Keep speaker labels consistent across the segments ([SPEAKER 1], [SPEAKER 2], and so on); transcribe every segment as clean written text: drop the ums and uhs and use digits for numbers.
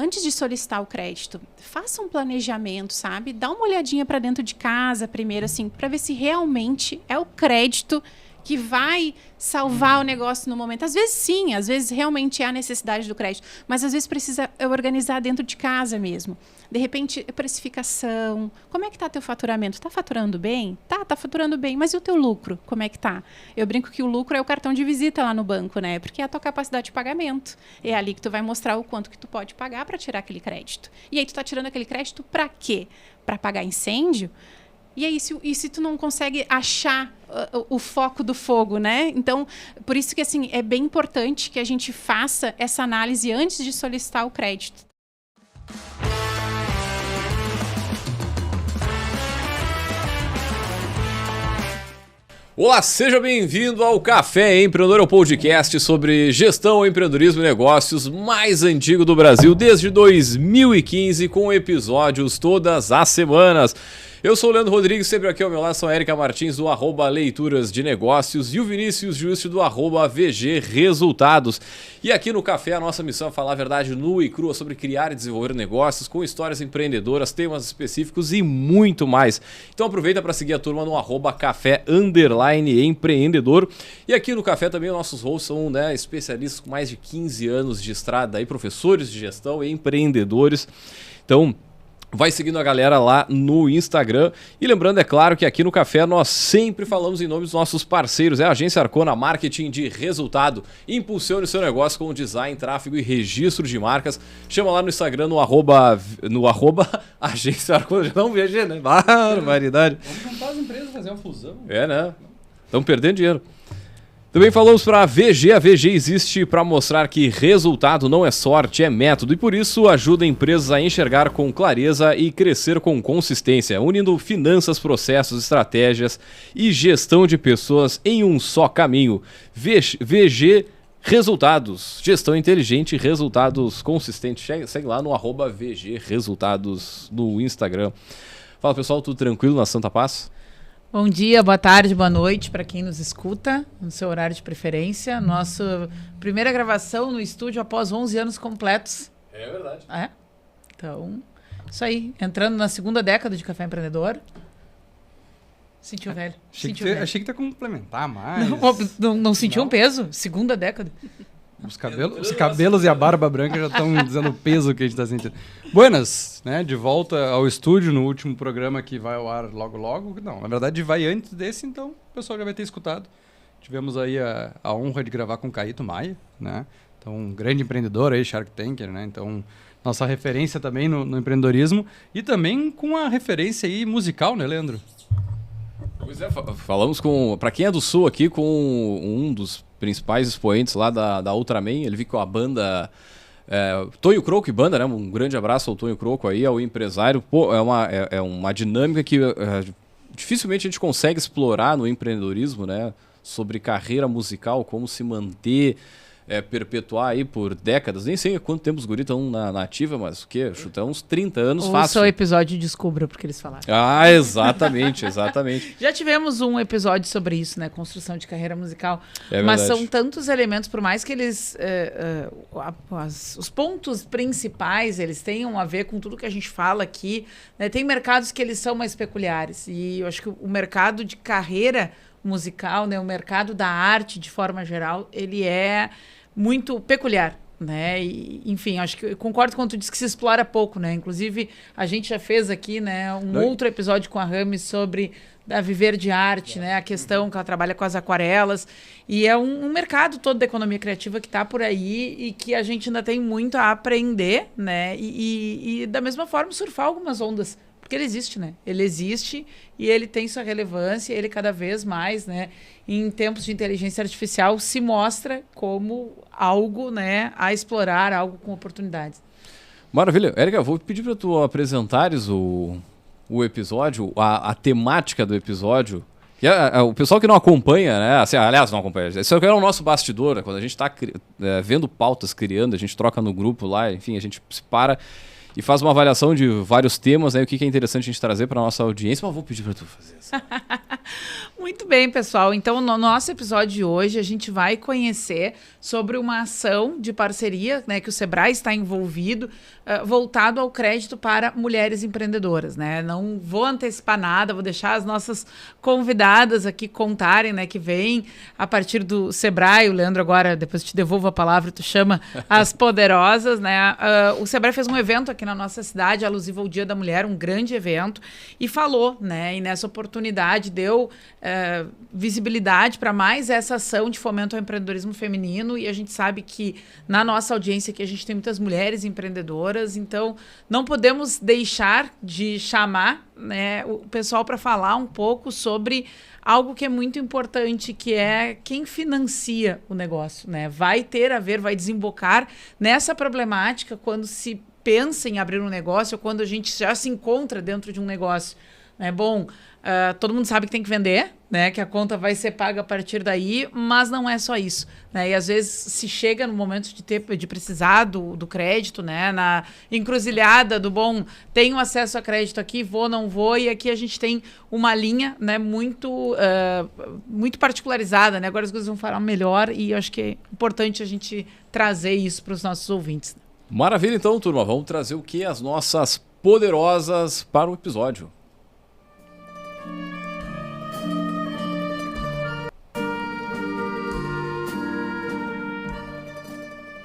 [SPEAKER 1] antes de solicitar o crédito, faça um planejamento, sabe? Dá uma olhadinha para dentro de casa primeiro, assim, para ver se realmente é o crédito que vai salvar o negócio no momento. Às vezes sim, às vezes realmente é a necessidade do crédito, mas às vezes precisa organizar dentro de casa mesmo. De repente, precificação. Como é que está teu faturamento? Está faturando bem? Tá faturando bem, mas e o teu lucro? Como é que tá? Eu brinco que o lucro é o cartão de visita lá no banco, né? Porque é a tua capacidade de pagamento. É ali que tu vai mostrar o quanto que tu pode pagar para tirar aquele crédito. E aí tu tá tirando aquele crédito para quê? Para pagar incêndio? E aí, se tu não consegue achar o foco do fogo, né? Então, por isso que assim, é bem importante que a gente faça essa análise antes de solicitar o crédito.
[SPEAKER 2] Olá, seja bem-vindo ao Café Empreendedor, o podcast sobre gestão, empreendedorismo e negócios mais antigo do Brasil desde 2015, com episódios todas as semanas. Eu sou o Leandro Rodrigues, sempre aqui ao meu lado são a Érica Martins do @Leituras de Negócios e o Vinícius Juste do @VG Resultados. E aqui no Café a nossa missão é falar a verdade nua e crua sobre criar e desenvolver negócios com histórias empreendedoras, temas específicos e muito mais. Então aproveita para seguir a turma no @café_empreendedor. E aqui no Café também os nossos hosts são especialistas com mais de 15 anos de estrada, aí, professores de gestão e empreendedores. Então, vai seguindo a galera lá no Instagram. E lembrando, é claro, que aqui no Café nós sempre falamos em nome dos nossos parceiros. É a Agência Arcona, marketing de resultado. Impulsione o seu negócio com design, tráfego e registro de marcas. Chama lá no Instagram, no arroba Agência Arcona. Já não VG, né? Barbaridade.
[SPEAKER 3] Vamos juntar as empresas, fazer uma fusão.
[SPEAKER 2] É, né? Estão perdendo dinheiro. Também falamos para a VG. A VG existe para mostrar que resultado não é sorte, é método. E por isso ajuda empresas a enxergar com clareza e crescer com consistência, unindo finanças, processos, estratégias e gestão de pessoas em um só caminho. VG Resultados. Gestão inteligente e resultados consistentes. Segue lá no @VG Resultados no Instagram. Fala, pessoal, tudo tranquilo na Santa Paz?
[SPEAKER 4] Bom dia, boa tarde, boa noite para quem nos escuta, no seu horário de preferência. Nossa primeira gravação no estúdio após 11 anos completos.
[SPEAKER 2] É verdade.
[SPEAKER 4] É? Então, isso aí. Entrando na segunda década de Café Empreendedor. Sentiu velho.
[SPEAKER 3] Achei que ia complementar mais.
[SPEAKER 4] Não sentiu um peso? Segunda década.
[SPEAKER 3] Os cabelos e a barba branca já estão dizendo o peso que a gente está sentindo. Buenas, né? De volta ao estúdio no último programa que vai ao ar logo logo. Não, na verdade vai antes desse, então o pessoal já vai ter escutado. Tivemos aí a honra de gravar com o Caíto Maia, né? Então, um grande empreendedor aí, Shark Tanker, né? Então, nossa referência também no empreendedorismo e também com a referência aí musical, né, Leandro?
[SPEAKER 2] Pois é, falamos para quem é do Sul aqui, com um dos principais expoentes lá da Ultraman. Ele viu com a banda Tonho Croco e banda, né? Um grande abraço ao Tonho Croco aí, ao empresário. Pô, é uma dinâmica que dificilmente a gente consegue explorar no empreendedorismo, né? Sobre carreira musical, como se manter, perpetuar aí por décadas. Nem sei quanto tempo os guris estão na ativa, mas o quê? Chutar uns 30 anos fácil.
[SPEAKER 4] Ouça o episódio e descubra porque eles falaram.
[SPEAKER 2] Ah, exatamente, exatamente.
[SPEAKER 4] Já tivemos um episódio sobre isso, né? Construção de carreira musical.
[SPEAKER 2] É
[SPEAKER 4] mas
[SPEAKER 2] verdade.
[SPEAKER 4] são tantos elementos, por mais que eles... os pontos principais, eles tenham a ver com tudo que a gente fala aqui, né? Tem mercados que eles são mais peculiares. E eu acho que o mercado de carreira musical, né? O mercado da arte, de forma geral, ele é muito peculiar, né? E, enfim, acho que eu concordo quando tu diz que se explora pouco, né? Inclusive, a gente já fez aqui, né, outro episódio com a Rami sobre a viver de arte, né? A questão que ela trabalha com as aquarelas. E é um mercado todo da economia criativa que está por aí e que a gente ainda tem muito a aprender, né? E da mesma forma surfar algumas ondas. Porque ele existe, né? Ele existe e ele tem sua relevância, ele cada vez mais, né, em tempos de inteligência artificial, se mostra como algo, né, a explorar, algo com oportunidades.
[SPEAKER 2] Maravilha. Érica, vou pedir para tu apresentares o episódio, a temática do episódio. E o pessoal que não acompanha, né? Assim, aliás, não acompanha. Isso é o nosso bastidor, né? Quando a gente está vendo pautas, criando, a gente troca no grupo lá, enfim, a gente se para e faz uma avaliação de vários temas, né? O que é interessante a gente trazer para nossa audiência, mas vou pedir para tu fazer isso.
[SPEAKER 4] Muito bem, pessoal. Então, no nosso episódio de hoje, a gente vai conhecer sobre uma ação de parceria, né, que o Sebrae está envolvido, voltado ao crédito para mulheres empreendedoras, né? Não vou antecipar nada, vou deixar as nossas convidadas aqui contarem, né, que vem a partir do Sebrae. O Leandro agora, depois te devolvo a palavra, tu chama as poderosas, né? O Sebrae fez um evento aqui na nossa cidade, alusivo ao Dia da Mulher, um grande evento, e falou, né? E nessa oportunidade deu visibilidade para mais essa ação de fomento ao empreendedorismo feminino, e a gente sabe que na nossa audiência aqui a gente tem muitas mulheres empreendedoras, então não podemos deixar de chamar, né, o pessoal para falar um pouco sobre algo que é muito importante, que é quem financia o negócio, né? Vai desembocar nessa problemática quando se pensa em abrir um negócio ou quando a gente já se encontra dentro de um negócio. É bom, todo mundo sabe que tem que vender, né? Que a conta vai ser paga a partir daí, mas não é só isso, né? E às vezes se chega no momento de precisar do crédito, né? Na encruzilhada do tenho acesso a crédito aqui, não vou, e aqui a gente tem uma linha, né? Muito particularizada, né? Agora as coisas vão falar melhor e eu acho que é importante a gente trazer isso para os nossos ouvintes.
[SPEAKER 2] Maravilha, então, turma. Vamos trazer o que? As nossas poderosas para o episódio.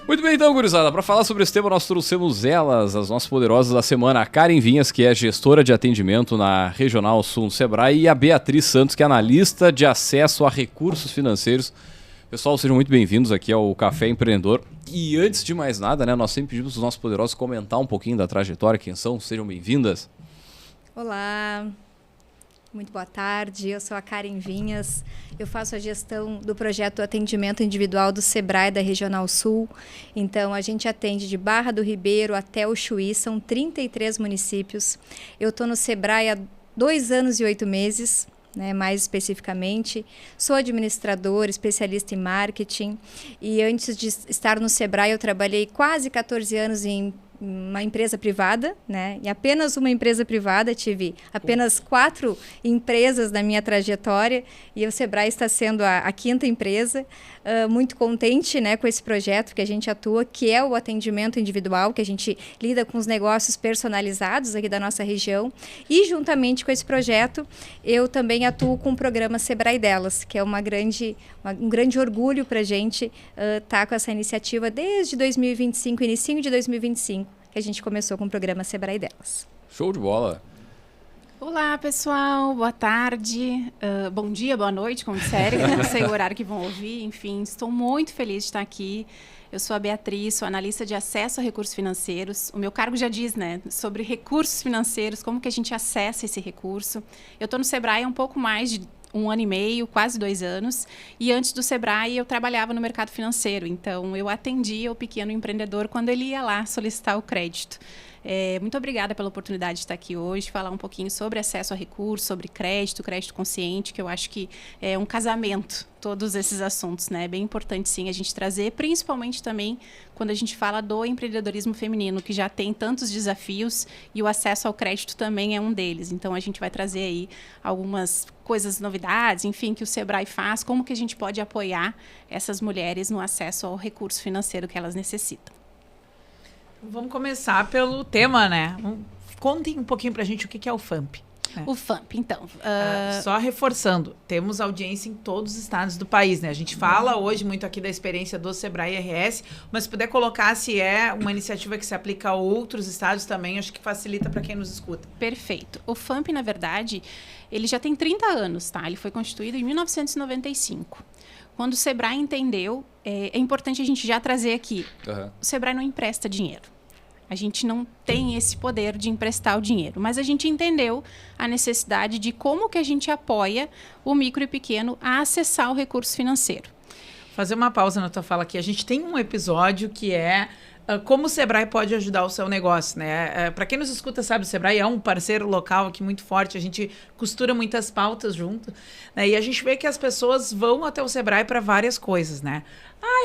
[SPEAKER 2] Muito bem, então, gurizada, para falar sobre esse tema nós trouxemos elas, as nossas poderosas da semana, a Karen Vinhas, que é gestora de atendimento na Regional Sul do Sebrae, e a Beatriz Santos, que é analista de acesso a recursos financeiros. Pessoal, sejam muito bem-vindos aqui ao Café Empreendedor. E antes de mais nada, né, nós sempre pedimos os nossos poderosos comentar um pouquinho da trajetória, quem são, sejam bem-vindas.
[SPEAKER 5] Olá, muito boa tarde, eu sou a Karen Vinhas, eu faço a gestão do projeto Atendimento Individual do Sebrae da Regional Sul. Então, a gente atende de Barra do Ribeiro até o Chuí, são 33 municípios. Eu estou no Sebrae há 2 anos e 8 meses, né, mais especificamente. Sou administradora, especialista em marketing, e antes de estar no Sebrae eu trabalhei quase 14 anos em uma empresa privada, né? E apenas uma empresa privada, tive apenas 4 empresas na minha trajetória, e o Sebrae está sendo a 5ª empresa. Muito contente, né, com esse projeto que a gente atua, que é o atendimento individual, que a gente lida com os negócios personalizados aqui da nossa região. E juntamente com esse projeto, eu também atuo com o programa Sebrae Delas, que é um grande orgulho para a gente estar com essa iniciativa desde 2025, início de 2025, que a gente começou com o programa Sebrae Delas.
[SPEAKER 2] Show de bola!
[SPEAKER 1] Olá, pessoal. Boa tarde. Bom dia, boa noite, como disserem. Não sei o horário que vão ouvir. Enfim, estou muito feliz de estar aqui. Eu sou a Beatriz, sou analista de acesso a recursos financeiros. O meu cargo já diz, né, sobre recursos financeiros, como que a gente acessa esse recurso. Eu estou no Sebrae há um pouco mais de 1 ano e meio, quase 2 anos. E antes do Sebrae, eu trabalhava no mercado financeiro. Então, eu atendia o pequeno empreendedor quando ele ia lá solicitar o crédito. Muito obrigada pela oportunidade de estar aqui hoje, falar um pouquinho sobre acesso a recursos, sobre crédito consciente, que eu acho que é um casamento, todos esses assuntos, né? É bem importante, sim, a gente trazer, principalmente também quando a gente fala do empreendedorismo feminino, que já tem tantos desafios e o acesso ao crédito também é um deles. Então, a gente vai trazer aí algumas coisas, novidades, enfim, que o Sebrae faz, como que a gente pode apoiar essas mulheres no acesso ao recurso financeiro que elas necessitam.
[SPEAKER 4] Vamos começar pelo tema, né? Contem um pouquinho pra gente o que é o FAMP. Né?
[SPEAKER 1] O FAMP, então.
[SPEAKER 4] Só reforçando, temos audiência em todos os estados do país, né? A gente fala hoje muito aqui da experiência do Sebrae RS, mas se puder colocar se é uma iniciativa que se aplica a outros estados também, acho que facilita para quem nos escuta.
[SPEAKER 1] Perfeito. O FAMP, na verdade, ele já tem 30 anos, tá? Ele foi constituído em 1995. Quando o Sebrae entendeu, é importante a gente já trazer aqui, o Sebrae não empresta dinheiro. A gente não tem esse poder de emprestar o dinheiro, mas a gente entendeu a necessidade de como que a gente apoia o micro e pequeno a acessar o recurso financeiro.
[SPEAKER 4] Fazer uma pausa na tua fala aqui. A gente tem um episódio que é como o Sebrae pode ajudar o seu negócio, né? Para quem nos escuta, sabe, o Sebrae é um parceiro local aqui muito forte, a gente costura muitas pautas junto, né? E a gente vê que as pessoas vão até o Sebrae para várias coisas, né?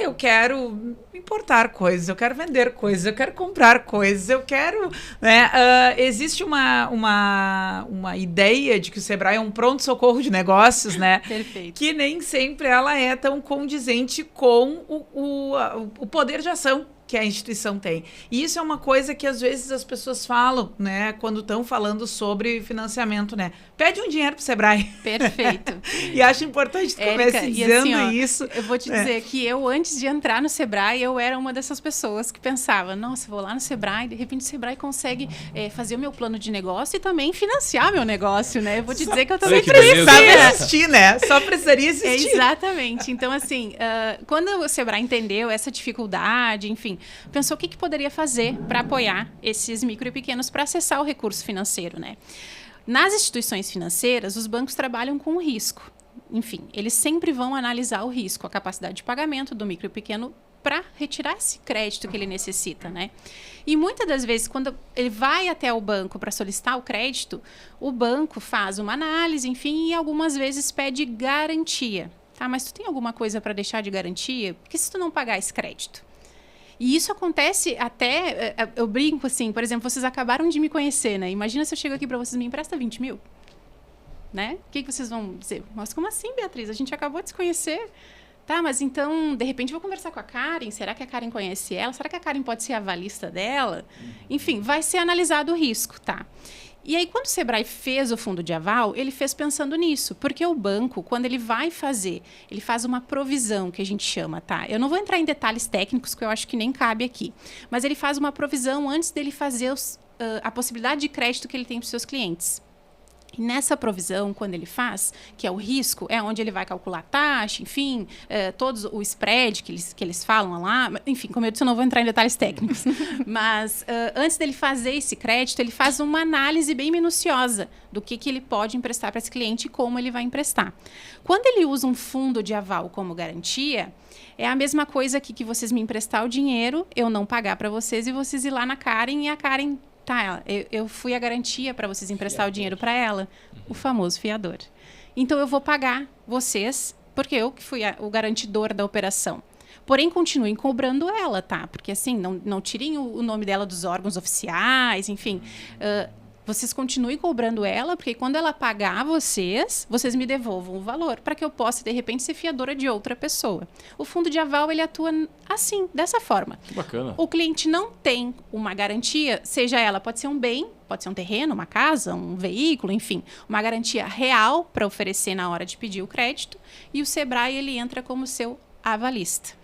[SPEAKER 4] Eu quero importar coisas, eu quero vender coisas, eu quero comprar coisas, eu quero... Né? Existe uma ideia de que o Sebrae é um pronto-socorro de negócios, né?
[SPEAKER 1] Perfeito.
[SPEAKER 4] Que nem sempre ela é tão condizente com o poder de ação que a instituição tem. E isso é uma coisa que às vezes as pessoas falam, né, quando estão falando sobre financiamento, né? Pede um dinheiro pro Sebrae.
[SPEAKER 1] Perfeito.
[SPEAKER 4] E acho importante tu comece dizendo
[SPEAKER 1] assim,
[SPEAKER 4] isso.
[SPEAKER 1] Eu vou te dizer que eu, antes de entrar no Sebrae, eu era uma dessas pessoas que pensava, nossa, vou lá no Sebrae, de repente o Sebrae consegue fazer o meu plano de negócio e também financiar meu negócio, né? Eu vou te dizer que eu também
[SPEAKER 4] precisaria existir, né? Só precisaria existir.
[SPEAKER 1] Exatamente. Então, assim, quando o Sebrae entendeu essa dificuldade, enfim, pensou o que poderia fazer para apoiar esses micro e pequenos para acessar o recurso financeiro, né? Nas instituições financeiras, os bancos trabalham com o risco. Enfim, eles sempre vão analisar o risco, a capacidade de pagamento do micro e pequeno para retirar esse crédito que ele necessita, né? E muitas das vezes, quando ele vai até o banco para solicitar o crédito, o banco faz uma análise, enfim, e algumas vezes pede garantia. Tá, mas tu tem alguma coisa para deixar de garantia? Porque se tu não pagar esse crédito? E isso acontece até, eu brinco assim, por exemplo, vocês acabaram de me conhecer, né? Imagina se eu chego aqui para vocês, me empresta 20 mil, né? O que vocês vão dizer? Mas como assim, Beatriz? A gente acabou de se conhecer. Tá, mas então, de repente, vou conversar com a Karen. Será que a Karen conhece ela? Será que a Karen pode ser a avalista dela? Enfim, vai ser analisado o risco, tá? E aí, quando o Sebrae fez o fundo de aval, ele fez pensando nisso. Porque o banco, quando ele vai fazer, ele faz uma provisão, que a gente chama, tá? Eu não vou entrar em detalhes técnicos, que eu acho que nem cabe aqui. Mas ele faz uma provisão antes dele fazer a possibilidade de crédito que ele tem para os seus clientes. E nessa provisão, quando ele faz, que é o risco, é onde ele vai calcular a taxa, enfim, todos o spread que eles falam lá. Enfim, como eu disse, eu não vou entrar em detalhes técnicos. Mas antes dele fazer esse crédito, ele faz uma análise bem minuciosa do que ele pode emprestar para esse cliente e como ele vai emprestar. Quando ele usa um fundo de aval como garantia, é a mesma coisa aqui que vocês me emprestar o dinheiro, eu não pagar para vocês e vocês ir lá na Karen e a Karen... Tá, eu fui a garantia para vocês emprestar o dinheiro para ela, o famoso fiador. Então, eu vou pagar vocês, porque eu que fui o garantidor da operação. Porém, continuem cobrando ela, tá? Porque, assim, não tirem o nome dela dos órgãos oficiais, enfim... vocês continuem cobrando ela, porque quando ela pagar vocês me devolvam o valor, para que eu possa, de repente, ser fiadora de outra pessoa. O fundo de aval, ele atua assim, dessa forma.
[SPEAKER 2] Que bacana.
[SPEAKER 1] O cliente não tem uma garantia, seja ela, pode ser um bem, pode ser um terreno, uma casa, um veículo, enfim, uma garantia real para oferecer na hora de pedir o crédito, e o Sebrae, ele entra como seu avalista.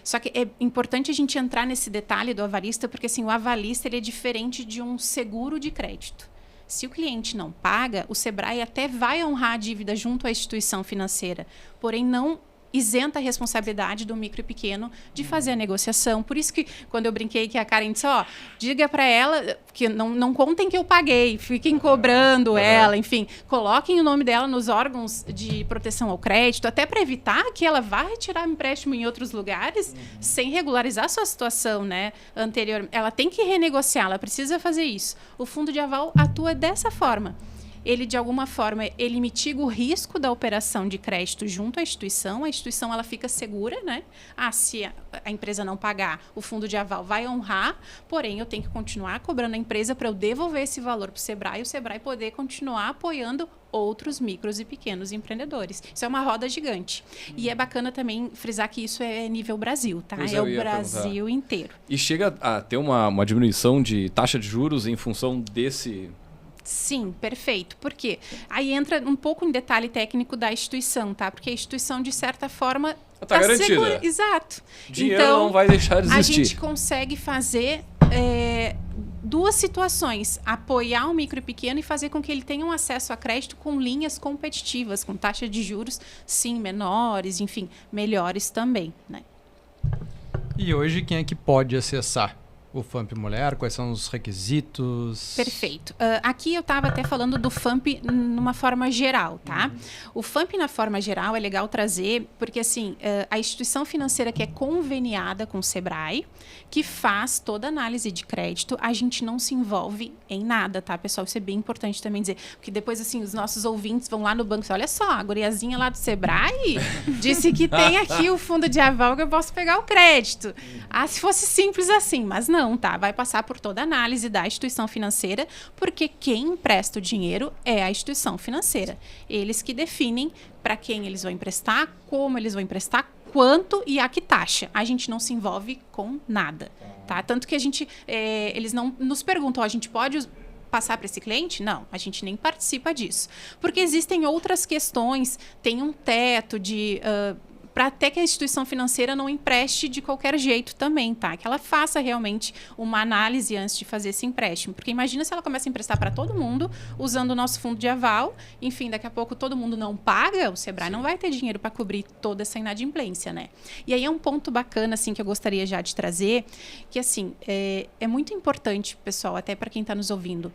[SPEAKER 1] Só que é importante a gente entrar nesse detalhe do avalista, porque assim, o avalista ele é diferente de um seguro de crédito. Se o cliente não paga, o Sebrae até vai honrar a dívida junto à instituição financeira, porém não isenta a responsabilidade do micro e pequeno de fazer a negociação. Por isso que, quando eu brinquei que a Karen disse, diga para ela que não contem que eu paguei, fiquem cobrando ela, enfim, coloquem o nome dela nos órgãos de proteção ao crédito, até para evitar que ela vá retirar empréstimo em outros lugares sem regularizar sua situação, né, anterior. Ela tem que renegociar, ela precisa fazer isso. O fundo de aval atua dessa forma. Ele, de alguma forma, ele mitiga o risco da operação de crédito junto à instituição. A instituição ela fica segura, né? Se a empresa não pagar, o fundo de aval vai honrar, porém, eu tenho que continuar cobrando a empresa para eu devolver esse valor para o Sebrae e o Sebrae poder continuar apoiando outros micros e pequenos empreendedores. Isso é uma roda gigante. E é bacana também frisar que isso é nível Brasil, tá? É o Brasil inteiro.
[SPEAKER 2] E chega a ter uma diminuição de taxa de juros em função desse...
[SPEAKER 1] Sim, perfeito. Por quê? Aí entra um pouco em detalhe técnico da instituição, tá? Porque a instituição, de certa forma...
[SPEAKER 2] Tá garantida.
[SPEAKER 1] Segura. Exato.
[SPEAKER 2] Dinheiro
[SPEAKER 1] então,
[SPEAKER 2] não vai deixar de existir.
[SPEAKER 1] A gente consegue fazer duas situações. Apoiar o micro e pequeno e fazer com que ele tenha um acesso a crédito com linhas competitivas, com taxa de juros, sim, menores, enfim, melhores também, né?
[SPEAKER 3] E hoje, quem é que pode acessar o FAMP Mulher? Quais são os requisitos?
[SPEAKER 1] Perfeito. Aqui eu estava até falando do FAMP numa forma geral, tá? O FAMP na forma geral é legal trazer, porque assim, a instituição financeira que é conveniada com o Sebrae, que faz toda a análise de crédito, a gente não se envolve em nada, tá, pessoal? Isso é bem importante também dizer, porque depois, assim, os nossos ouvintes vão lá no banco e olha só, a guriazinha lá do Sebrae disse que tem aqui o fundo de aval que eu posso pegar o crédito. Ah, se fosse simples assim, mas não, tá? Vai passar por toda a análise da instituição financeira, porque quem empresta o dinheiro é a instituição financeira. Eles que definem para quem eles vão emprestar, como eles vão emprestar, quanto e a que taxa. A gente não se envolve com nada, tá? Tanto que eles não nos perguntam, a gente pode passar para esse cliente? Não, a gente nem participa disso. Porque existem outras questões, tem um teto de... para até que a instituição financeira não empreste de qualquer jeito também, tá? Que ela faça realmente uma análise antes de fazer esse empréstimo. Porque imagina se ela começa a emprestar para todo mundo, usando o nosso fundo de aval, enfim, daqui a pouco todo mundo não paga, o Sebrae não vai ter dinheiro para cobrir toda essa inadimplência, né? E aí é um ponto bacana, assim, que eu gostaria já de trazer, que, assim, é muito importante, pessoal, até para quem está nos ouvindo,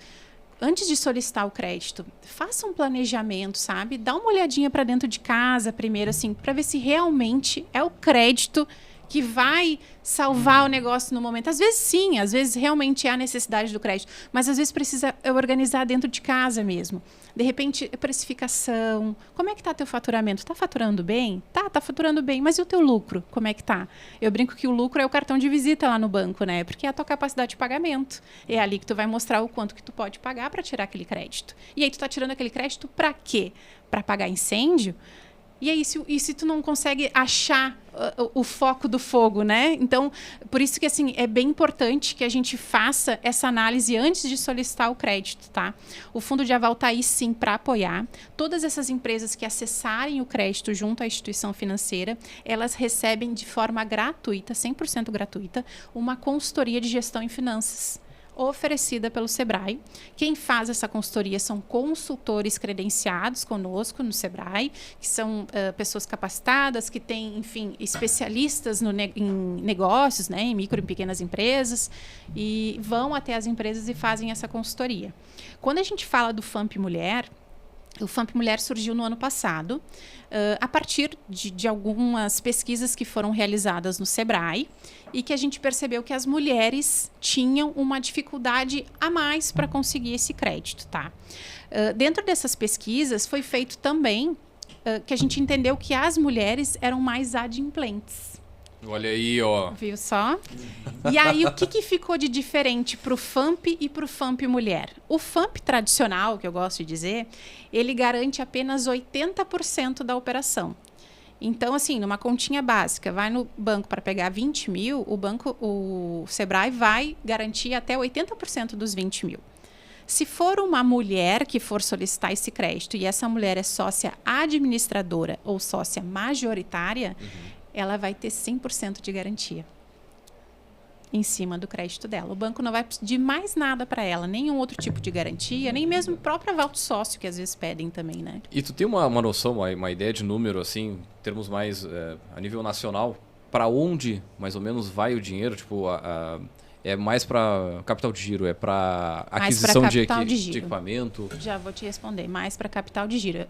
[SPEAKER 1] antes de solicitar o crédito, faça um planejamento, sabe? Dá uma olhadinha para dentro de casa primeiro, assim, para ver se realmente é o crédito que vai salvar o negócio no momento. Às vezes sim, às vezes realmente é a necessidade do crédito, mas às vezes precisa organizar dentro de casa mesmo. De repente, precificação. Como é que está teu faturamento? Está faturando bem? Tá faturando bem, mas e o teu lucro? Como é que tá? Eu brinco que o lucro é o cartão de visita lá no banco, né? Porque é a tua capacidade de pagamento. É ali que tu vai mostrar o quanto que tu pode pagar para tirar aquele crédito. E aí tu tá tirando aquele crédito para quê? Para pagar incêndio? E aí, se tu não consegue achar o foco do fogo, né? Então, por isso que, assim, é bem importante que a gente faça essa análise antes de solicitar o crédito, tá? O Fundo de Aval está aí, sim, para apoiar. Todas essas empresas que acessarem o crédito junto à instituição financeira, elas recebem de forma gratuita, 100% gratuita, uma consultoria de gestão em finanças, oferecida pelo Sebrae. Quem faz essa consultoria são consultores credenciados conosco no Sebrae, que são pessoas capacitadas, que têm, enfim, especialistas em negócios, né, em micro e pequenas empresas, e vão até as empresas e fazem essa consultoria. Quando a gente fala do FAMP Mulher, o FAMP Mulher surgiu no ano passado, a partir de algumas pesquisas que foram realizadas no Sebrae, e que a gente percebeu que as mulheres tinham uma dificuldade a mais para conseguir esse crédito, tá? Dentro dessas pesquisas foi feito também que a gente entendeu que as mulheres eram mais adimplentes.
[SPEAKER 2] Olha aí, ó.
[SPEAKER 1] Viu só? E aí, o que ficou de diferente para o FAMP e para o FAMP Mulher? O FAMP tradicional, que eu gosto de dizer, ele garante apenas 80% da operação. Então, assim, numa continha básica, vai no banco para pegar 20 mil, o Sebrae vai garantir até 80% dos 20 mil. Se for uma mulher que for solicitar esse crédito e essa mulher é sócia administradora ou sócia majoritária, ela vai ter 100% de garantia em cima do crédito dela. O banco não vai pedir mais nada para ela, nenhum outro tipo de garantia, nem mesmo o próprio aval de sócio, que às vezes pedem também, né?
[SPEAKER 2] E tu tem uma noção, uma ideia de número, assim, em termos mais a nível nacional, para onde mais ou menos vai o dinheiro? Tipo, é mais para capital de giro, é para aquisição de equipamento?
[SPEAKER 1] Já vou te responder, mais para capital de giro.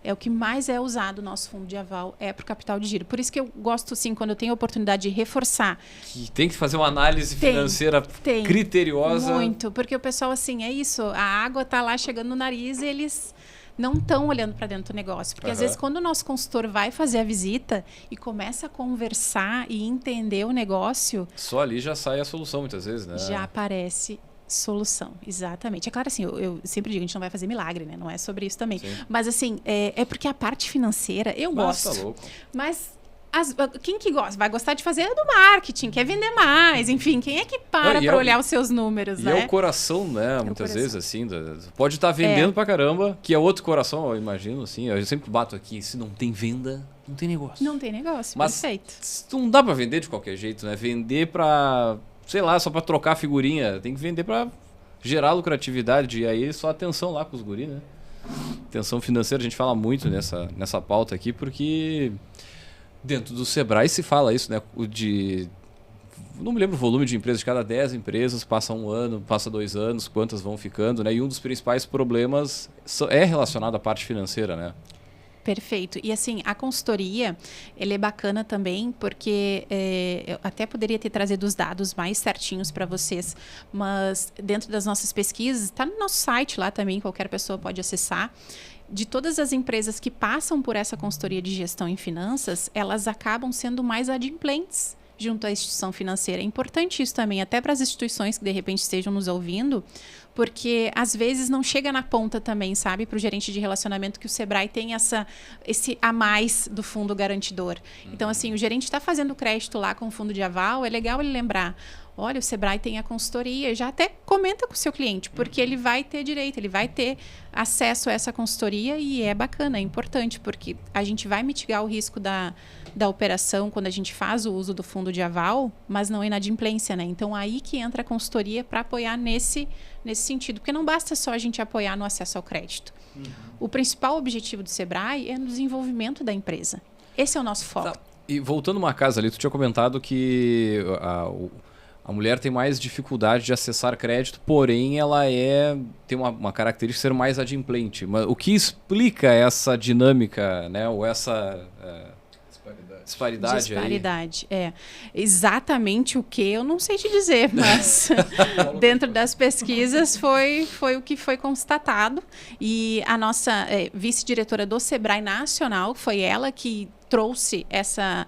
[SPEAKER 1] É o que mais é usado o nosso fundo de aval, é para o capital de giro. Por isso que eu gosto, sim, quando eu tenho a oportunidade de reforçar.
[SPEAKER 2] Que tem que fazer uma análise financeira criteriosa.
[SPEAKER 1] Muito, porque o pessoal, assim, é isso, a água está lá chegando no nariz e eles não estão olhando para dentro do negócio. Porque, às vezes, quando o nosso consultor vai fazer a visita e começa a conversar e entender o negócio...
[SPEAKER 2] Só ali já sai a solução, muitas vezes, né?
[SPEAKER 1] Já aparece solução, exatamente. É claro, assim, eu sempre digo, a gente não vai fazer milagre, né? Não é sobre isso também. Sim. Mas, assim, é porque a parte financeira, eu gosto. Tá louco. Mas... quem que gosta? Vai gostar de fazer do marketing, quer vender mais, enfim, quem é que para olhar os seus números, né?
[SPEAKER 2] E é o coração, né? Muitas vezes, assim, pode estar vendendo pra caramba, que é outro coração, eu imagino, assim, eu sempre bato aqui, se não tem venda, não tem negócio.
[SPEAKER 1] Não tem negócio,
[SPEAKER 2] mas
[SPEAKER 1] perfeito.
[SPEAKER 2] Não dá pra vender de qualquer jeito, né? Vender pra, sei lá, só pra trocar figurinha, tem que vender pra gerar lucratividade, e aí só atenção lá com os guris, né? Atenção financeira, a gente fala muito nessa pauta aqui, porque... Dentro do Sebrae se fala isso, né? De não me lembro o volume de empresas, de cada 10 empresas passa 1 ano, passa 2 anos, quantas vão ficando, né? E um dos principais problemas é relacionado à parte financeira, né?
[SPEAKER 1] Perfeito. E assim, a consultoria, ele é bacana também, porque eu até poderia ter trazido os dados mais certinhos para vocês, mas dentro das nossas pesquisas, está no nosso site lá também, qualquer pessoa pode acessar. De todas as empresas que passam por essa consultoria de gestão em finanças, elas acabam sendo mais adimplentes junto à instituição financeira. É importante isso também, até para as instituições que de repente estejam nos ouvindo, porque às vezes não chega na ponta também, sabe, para o gerente de relacionamento que o Sebrae tem esse a mais do fundo garantidor. Então, assim, o gerente está fazendo crédito lá com o fundo de aval, é legal ele lembrar, olha, o Sebrae tem a consultoria, já até comenta com o seu cliente, porque ele vai ter direito, ele vai ter acesso a essa consultoria e é bacana, é importante, porque a gente vai mitigar o risco da operação quando a gente faz o uso do fundo de aval, mas não inadimplência, né? Então, aí que entra a consultoria para apoiar nesse sentido, porque não basta só a gente apoiar no acesso ao crédito. O principal objetivo do Sebrae é no desenvolvimento da empresa. Esse é o nosso foco.
[SPEAKER 2] Tá. E voltando uma casa ali, tu tinha comentado que a mulher tem mais dificuldade de acessar crédito, porém ela tem uma característica de ser mais adimplente. Mas o que explica essa dinâmica, né? Ou essa disparidade aí? É. Exatamente o que eu não sei te dizer, mas dentro das pesquisas foi o que foi constatado. E a nossa vice-diretora do Sebrae Nacional, foi ela que trouxe essa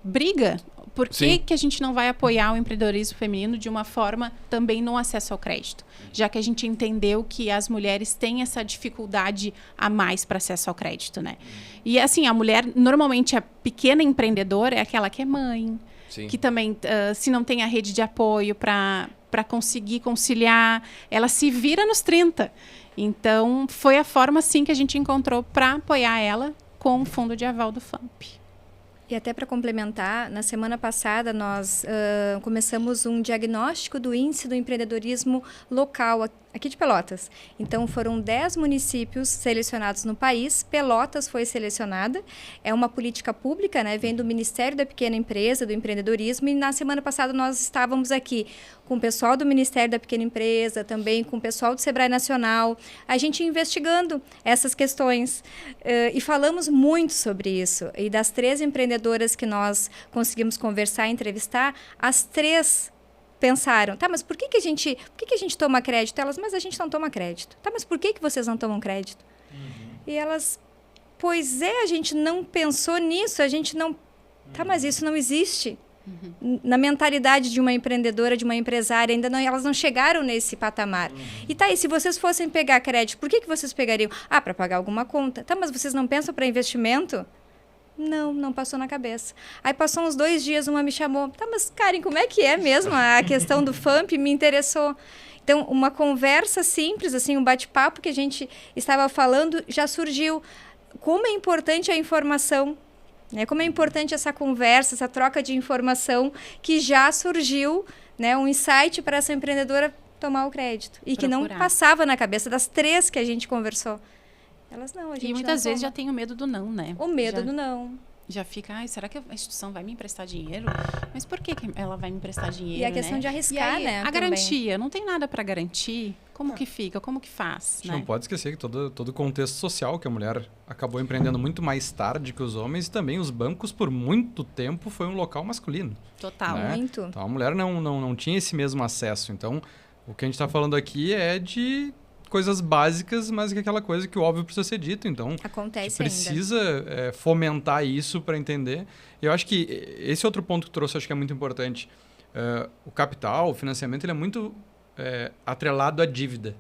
[SPEAKER 2] briga. Por que a gente não vai apoiar o empreendedorismo feminino de uma forma também no acesso ao crédito? Já que a gente entendeu que as mulheres têm essa dificuldade a mais para acesso ao crédito, né? E assim, a mulher, normalmente a pequena empreendedora é aquela que é mãe, que também, se não tem a rede de apoio para conseguir conciliar, ela se vira nos 30. Então, foi a forma, sim, que a gente encontrou para apoiar ela com o fundo de aval do FAMP.
[SPEAKER 5] E até para complementar, na semana passada nós começamos um diagnóstico do índice do empreendedorismo local aqui de Pelotas. Então, foram 10 municípios selecionados no país. Pelotas foi selecionada. É uma política pública, né? Vem do Ministério da Pequena Empresa, do Empreendedorismo. E na semana passada nós estávamos aqui com o pessoal do Ministério da Pequena Empresa, também com o pessoal do Sebrae Nacional, a gente investigando essas questões. E falamos muito sobre isso. E das 3 empreendedoras que nós conseguimos conversar e entrevistar, as 3 pensaram, tá, mas por que a gente toma crédito? Elas, mas a gente não toma crédito. Tá, mas por que vocês não tomam crédito? E elas, pois é, a gente não pensou nisso, a gente não... Tá, mas isso não existe. Na mentalidade de uma empreendedora, de uma empresária, ainda não, elas não chegaram nesse patamar. E tá, e se vocês fossem pegar crédito, por que vocês pegariam? Ah, para pagar alguma conta. Tá, mas vocês não pensam para investimento? Não passou na cabeça. Aí passou uns 2 dias, uma me chamou. Tá, mas Karen, como é que é mesmo a questão do FAMP? Me interessou. Então, uma conversa simples, assim, um bate-papo que a gente estava falando, já surgiu. Como é importante a informação, né? Como é importante essa conversa, essa troca de informação, que já surgiu, né, um insight para essa empreendedora tomar o crédito. E que não passava na cabeça das 3 que a gente conversou. Elas não, a gente.
[SPEAKER 1] E muitas vezes já tem o medo do não, né?
[SPEAKER 5] O medo do não.
[SPEAKER 1] Já fica, será que a instituição vai me emprestar dinheiro? Mas por que ela vai me emprestar dinheiro?
[SPEAKER 5] E a questão, né, de arriscar, aí, né?
[SPEAKER 1] A garantia, não tem nada para garantir. Como que fica? Como que faz?
[SPEAKER 3] Né? Não pode esquecer que todo o contexto social, que a mulher acabou empreendendo muito mais tarde que os homens, e também os bancos, por muito tempo, foi um local masculino.
[SPEAKER 1] Total.
[SPEAKER 3] Né?
[SPEAKER 5] Muito.
[SPEAKER 3] Então a mulher não tinha esse mesmo acesso. Então, o que a gente está falando aqui é de coisas básicas, mas que é aquela coisa que o óbvio precisa ser dito. Então,
[SPEAKER 5] acontece
[SPEAKER 3] precisa fomentar isso para entender. E eu acho que esse outro ponto que trouxe, acho que é muito importante. O capital, o financiamento, ele é muito atrelado à dívida.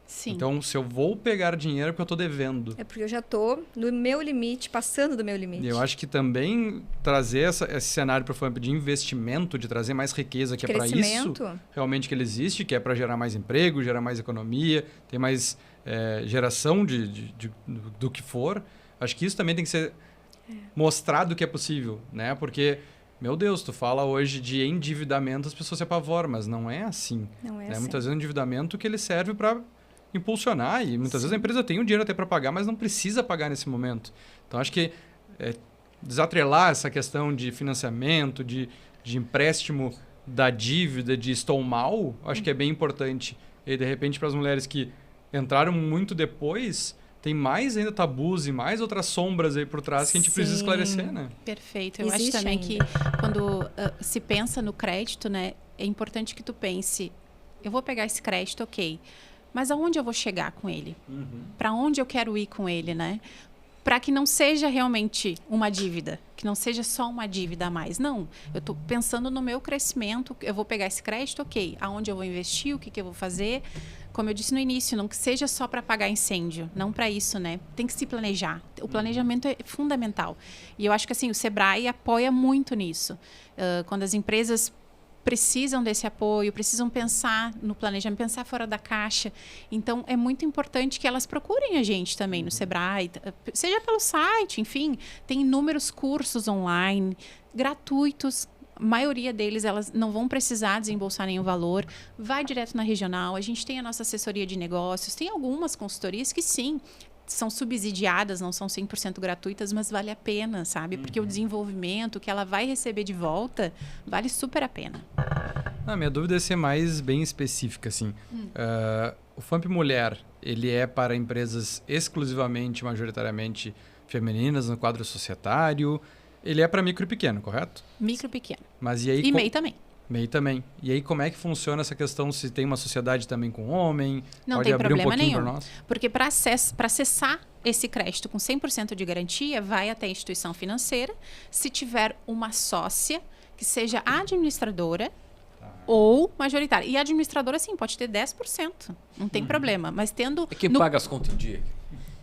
[SPEAKER 1] Sim.
[SPEAKER 3] Então, se eu vou pegar dinheiro é porque eu estou devendo.
[SPEAKER 5] É porque eu já estou no meu limite, passando do meu limite.
[SPEAKER 3] E eu acho que também trazer esse cenário para o FAMP de investimento, de trazer mais riqueza, que é para isso realmente que ele existe, que é para gerar mais emprego, gerar mais economia, ter mais geração do que for. Acho que isso também tem que ser mostrado que é possível, né? Porque, meu Deus, tu fala hoje de endividamento, as pessoas se apavoram, mas não é assim.
[SPEAKER 5] Não é
[SPEAKER 3] assim.
[SPEAKER 5] assim.
[SPEAKER 3] Muitas vezes é um endividamento que ele serve para impulsionar, e muitas vezes a empresa tem o dinheiro até para pagar, mas não precisa pagar nesse momento. Então, acho que desatrelar essa questão de financiamento, de de empréstimo da dívida, de estou mal, acho que é bem importante. E, de repente, para as mulheres que entraram muito depois, tem mais ainda tabus e mais outras sombras aí por trás que a gente precisa esclarecer, né?
[SPEAKER 1] Perfeito. Eu
[SPEAKER 5] Existe
[SPEAKER 1] acho também
[SPEAKER 5] ainda.
[SPEAKER 1] que quando se pensa no crédito, né, é importante que tu pense, eu vou pegar esse crédito, ok, mas aonde eu vou chegar com ele? Para onde eu quero ir com ele, né? Para que não seja realmente uma dívida, que não seja só uma dívida a mais. Não, eu estou pensando no meu crescimento, eu vou pegar esse crédito, ok, aonde eu vou investir, o que eu vou fazer. Como eu disse no início, não que seja só para apagar incêndio, não para isso, né? Tem que se planejar. O planejamento é fundamental. E eu acho que assim, o Sebrae apoia muito nisso. Quando as empresas precisam desse apoio, precisam pensar no planejamento, pensar fora da caixa. Então, é muito importante que elas procurem a gente também no Sebrae, seja pelo site, enfim, tem inúmeros cursos online, gratuitos. A maioria deles, elas não vão precisar desembolsar nenhum valor. Vai direto na regional. A gente tem a nossa assessoria de negócios. Tem algumas consultorias que, sim, são subsidiadas, não são 100% gratuitas, mas vale a pena, sabe? Porque o desenvolvimento que ela vai receber de volta vale super a pena.
[SPEAKER 3] Minha dúvida é ser mais bem específica, assim. O FAMP Mulher, ele é para empresas exclusivamente, majoritariamente femininas no quadro societário. Ele é para micro e pequeno, correto?
[SPEAKER 1] Micro e pequeno.
[SPEAKER 3] Mas e aí,
[SPEAKER 1] E MEI também.
[SPEAKER 3] MEI também. E aí, como é que funciona essa questão? Se tem uma sociedade também com homem?
[SPEAKER 1] Não
[SPEAKER 3] Pode
[SPEAKER 1] tem
[SPEAKER 3] abrir
[SPEAKER 1] problema
[SPEAKER 3] um pouquinho
[SPEAKER 1] nenhum.
[SPEAKER 3] para nós?
[SPEAKER 1] Porque para acessar esse crédito com 100% de garantia, vai até a instituição financeira. Se tiver uma sócia que seja administradora ou majoritária. E a administradora, sim, pode ter 10%. Não tem problema. Mas tendo...
[SPEAKER 2] É quem
[SPEAKER 1] no-
[SPEAKER 2] paga as contas em dia.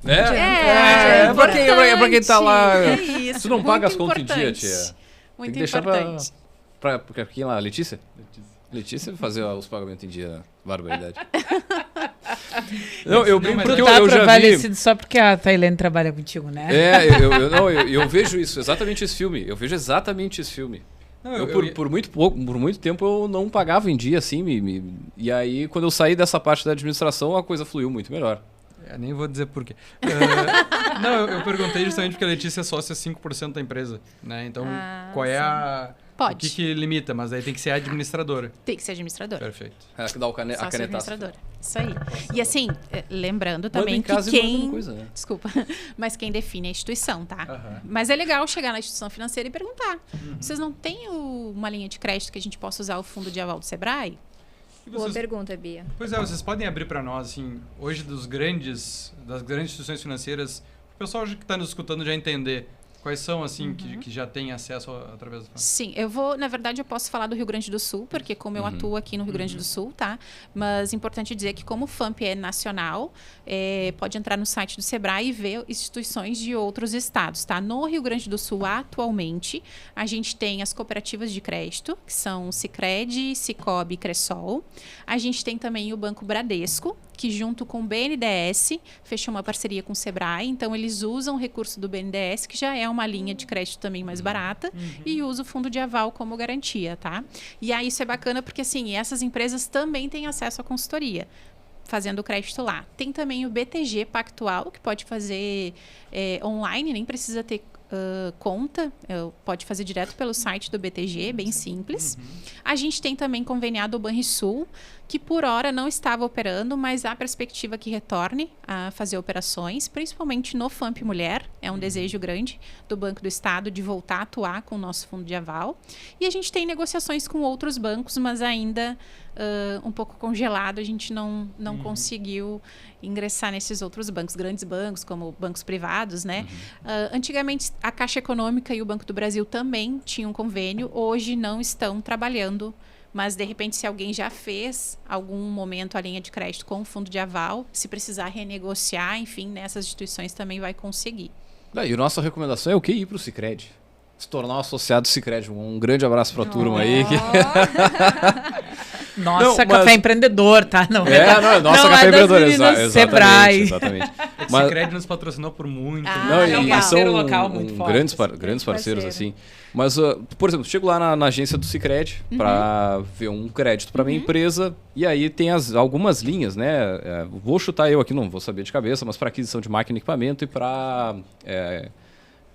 [SPEAKER 2] Né?
[SPEAKER 1] É
[SPEAKER 2] pra quem tá lá.
[SPEAKER 1] É isso.
[SPEAKER 2] Tu não paga as
[SPEAKER 1] muito
[SPEAKER 2] contas em dia,
[SPEAKER 1] importante.
[SPEAKER 2] tia.
[SPEAKER 1] Muito
[SPEAKER 2] Tem que deixar
[SPEAKER 1] importante.
[SPEAKER 2] pra quem lá? Letícia? Letícia fazer os pagamentos em dia. Barbaridade. Não, eu brinco porque
[SPEAKER 4] Tu tá
[SPEAKER 2] eu já vi...
[SPEAKER 4] prevalecido só porque a Tailândia trabalha contigo, né?
[SPEAKER 2] Eu vejo isso, exatamente esse filme. Eu vejo exatamente esse filme.
[SPEAKER 3] Não,
[SPEAKER 2] Por muito tempo eu não pagava em dia, assim, e aí quando eu saí dessa parte da administração, a coisa fluiu muito melhor.
[SPEAKER 3] Nem vou dizer por quê. Não, eu perguntei justamente porque a Letícia é sócia 5% da empresa, né? Então, qual é a...
[SPEAKER 1] Pode.
[SPEAKER 3] O que limita? Mas aí tem que ser administradora.
[SPEAKER 1] Tem que ser administradora.
[SPEAKER 3] Perfeito.
[SPEAKER 2] Ela que dá a
[SPEAKER 1] Sócio
[SPEAKER 2] canetaça.
[SPEAKER 1] administradora. Isso aí. E assim, lembrando também
[SPEAKER 2] em
[SPEAKER 1] que
[SPEAKER 2] casa e mandando
[SPEAKER 1] quem...
[SPEAKER 2] coisa, né?
[SPEAKER 1] Desculpa. Mas quem define é a instituição, tá?
[SPEAKER 3] Aham.
[SPEAKER 1] Mas é legal chegar na instituição financeira e perguntar. Vocês não têm uma linha de crédito que a gente possa usar o fundo de aval do Sebrae?
[SPEAKER 3] E
[SPEAKER 5] Boa
[SPEAKER 3] vocês,
[SPEAKER 5] pergunta, Bia.
[SPEAKER 3] pois é, vocês podem abrir para nós, assim, hoje das grandes instituições financeiras, o pessoal que está nos escutando já entender quais são, assim, que já tem acesso através do FAMP.
[SPEAKER 1] Sim, na verdade, eu posso falar do Rio Grande do Sul, porque como eu atuo aqui no Rio Grande do Sul, tá? Mas importante dizer que como o FAMP é nacional, pode entrar no site do Sebrae e ver instituições de outros estados, tá? No Rio Grande do Sul, atualmente, a gente tem as cooperativas de crédito, que são Sicredi, Sicobi e Cressol. A gente tem também o Banco Bradesco, que junto com o BNDES fechou uma parceria com o Sebrae, então eles usam o recurso do BNDES, que já é uma linha de crédito também mais barata, e usa o fundo de aval como garantia, tá? E aí isso é bacana porque, assim, essas empresas também têm acesso à consultoria, fazendo o crédito lá. Tem também o BTG Pactual, que pode fazer online, nem precisa ter conta, pode fazer direto pelo site do BTG, bem simples. A gente tem também conveniado o Banrisul, que por hora não estava operando, mas há perspectiva que retorne a fazer operações, principalmente no FAMP Mulher. É um desejo grande do Banco do Estado de voltar a atuar com o nosso fundo de aval. E a gente tem negociações com outros bancos, mas ainda um pouco congelado. A gente não conseguiu ingressar nesses outros bancos, grandes bancos, como bancos privados, né? Antigamente, a Caixa Econômica e o Banco do Brasil também tinham um convênio. Hoje não estão trabalhando. Mas, de repente, se alguém já fez algum momento a linha de crédito com o fundo de aval, se precisar renegociar, enfim, nessas instituições também vai conseguir.
[SPEAKER 2] E a nossa recomendação é o que ir para o Sicredi. Se tornar um associado do Sicredi. Um grande abraço para a turma aí.
[SPEAKER 4] Nossa,
[SPEAKER 2] Não,
[SPEAKER 4] café
[SPEAKER 2] mas-
[SPEAKER 4] empreendedor, tá? Não
[SPEAKER 2] Nossa café
[SPEAKER 4] das
[SPEAKER 2] empreendedor.
[SPEAKER 4] meninas Sebrae.
[SPEAKER 2] Exatamente.
[SPEAKER 3] O
[SPEAKER 2] Mas-
[SPEAKER 3] Sicredi nos patrocinou por muito.
[SPEAKER 1] Ah,
[SPEAKER 2] Não,
[SPEAKER 1] legal.
[SPEAKER 2] e
[SPEAKER 4] Parceiro
[SPEAKER 2] são
[SPEAKER 4] local muito forte,
[SPEAKER 2] grandes,
[SPEAKER 4] assim.
[SPEAKER 2] grandes parceiros,
[SPEAKER 5] Parceiro.
[SPEAKER 2] assim. Mas, por exemplo, chego lá na agência do Sicredi para ver um crédito para minha empresa e aí tem algumas linhas, né? Vou chutar eu aqui, não vou saber de cabeça, mas para aquisição de máquina e equipamento e para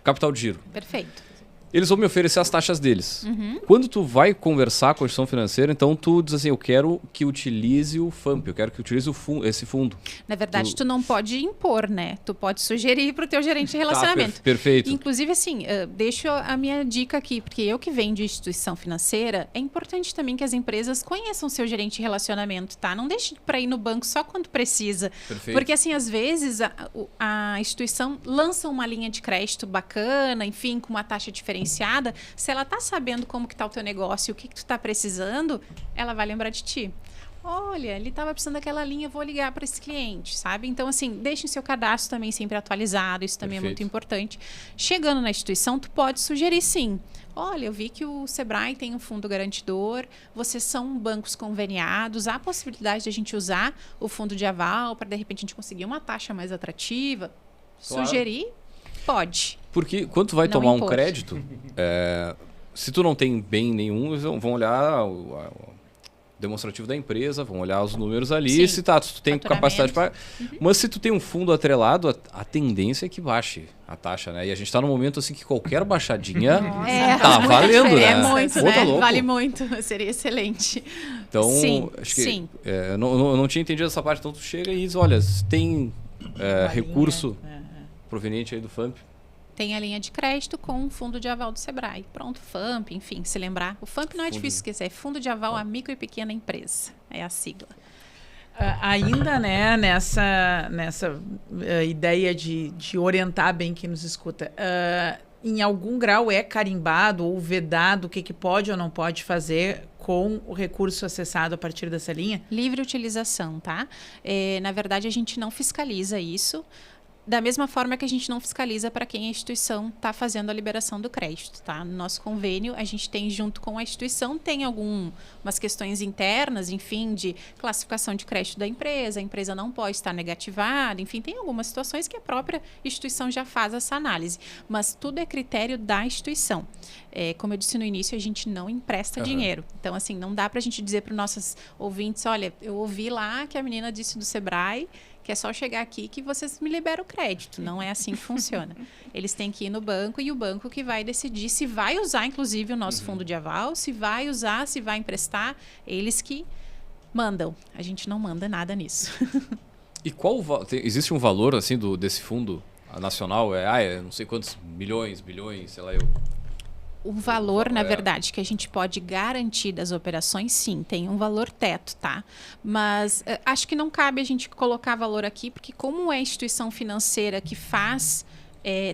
[SPEAKER 2] capital de giro.
[SPEAKER 1] Perfeito.
[SPEAKER 2] Eles vão me oferecer as taxas deles.
[SPEAKER 1] Uhum.
[SPEAKER 2] Quando tu vai conversar com a instituição financeira, então tu diz assim, eu quero que utilize o FAMP, eu quero que utilize esse fundo.
[SPEAKER 1] Na verdade, tu não pode impor, né? Tu pode sugerir para o teu gerente de relacionamento.
[SPEAKER 2] Tá, perfeito.
[SPEAKER 1] Inclusive, assim, deixo a minha dica aqui, porque eu que venho de instituição financeira, é importante também que as empresas conheçam seu gerente de relacionamento, tá? Não deixe para ir no banco só quando precisa.
[SPEAKER 2] Perfeito.
[SPEAKER 1] Porque, assim, às vezes a instituição lança uma linha de crédito bacana, enfim, com uma taxa diferenciada. Se ela tá sabendo como que tá o teu negócio e o que tu tá precisando, ela vai lembrar de ti. Olha, ele estava precisando daquela linha, eu vou ligar para esse cliente, sabe? Então, assim, deixe o seu cadastro também sempre atualizado, isso também é muito importante. Chegando na instituição, tu pode sugerir sim. Olha, eu vi que o Sebrae tem um fundo garantidor, vocês são bancos conveniados, há a possibilidade de a gente usar o fundo de aval para, de repente, a gente conseguir uma taxa mais atrativa. Claro. Sugerir, pode.
[SPEAKER 2] Porque quando tu vai tomar um crédito, se tu não tem bem nenhum, eles vão olhar o demonstrativo da empresa, vão olhar os números ali,
[SPEAKER 1] sim,
[SPEAKER 2] se tu tem capacidade para... Mas se tu tem um fundo atrelado, a tendência é que baixe a taxa, né? E a gente está num momento assim que qualquer baixadinha tá valendo, né?
[SPEAKER 1] É muito, né?
[SPEAKER 2] Tá louco.
[SPEAKER 1] Vale muito, seria excelente.
[SPEAKER 2] Então,
[SPEAKER 1] sim,
[SPEAKER 2] acho que eu não tinha entendido essa parte, então tu chega e diz, olha, se tem recurso proveniente aí do FAMP,
[SPEAKER 1] tem a linha de crédito com o fundo de aval do Sebrae. Pronto, FAMP, enfim, se lembrar. O FAMP não é difícil esquecer, é Fundo de Aval à Micro e Pequena Empresa. É a sigla.
[SPEAKER 4] Ainda, né, nessa ideia de orientar bem quem nos escuta, em algum grau é carimbado ou vedado o que pode ou não pode fazer com o recurso acessado a partir dessa linha? Livre
[SPEAKER 1] utilização, tá? Na verdade, a gente não fiscaliza isso. Da mesma forma que a gente não fiscaliza para quem a instituição está fazendo a liberação do crédito, tá? No nosso convênio, a gente tem, junto com a instituição, tem algumas questões internas, enfim, de classificação de crédito da empresa, a empresa não pode estar negativada, enfim, tem algumas situações que a própria instituição já faz essa análise, mas tudo é critério da instituição. Como eu disse no início, a gente não empresta dinheiro. Então, assim, não dá para a gente dizer para os nossos ouvintes, olha, eu ouvi lá que a menina disse do Sebrae que é só chegar aqui que vocês me liberam o crédito. Não é assim que funciona. Eles têm que ir no banco e o banco que vai decidir se vai usar, inclusive, o nosso fundo de aval, se vai usar, se vai emprestar. Eles que mandam. A gente não manda nada nisso.
[SPEAKER 2] E existe um valor assim desse fundo nacional? Não sei quantos milhões, bilhões, sei lá eu...
[SPEAKER 1] O valor, na verdade, que a gente pode garantir das operações, sim, tem um valor teto, tá? Mas acho que não cabe a gente colocar valor aqui, porque como é a instituição financeira que faz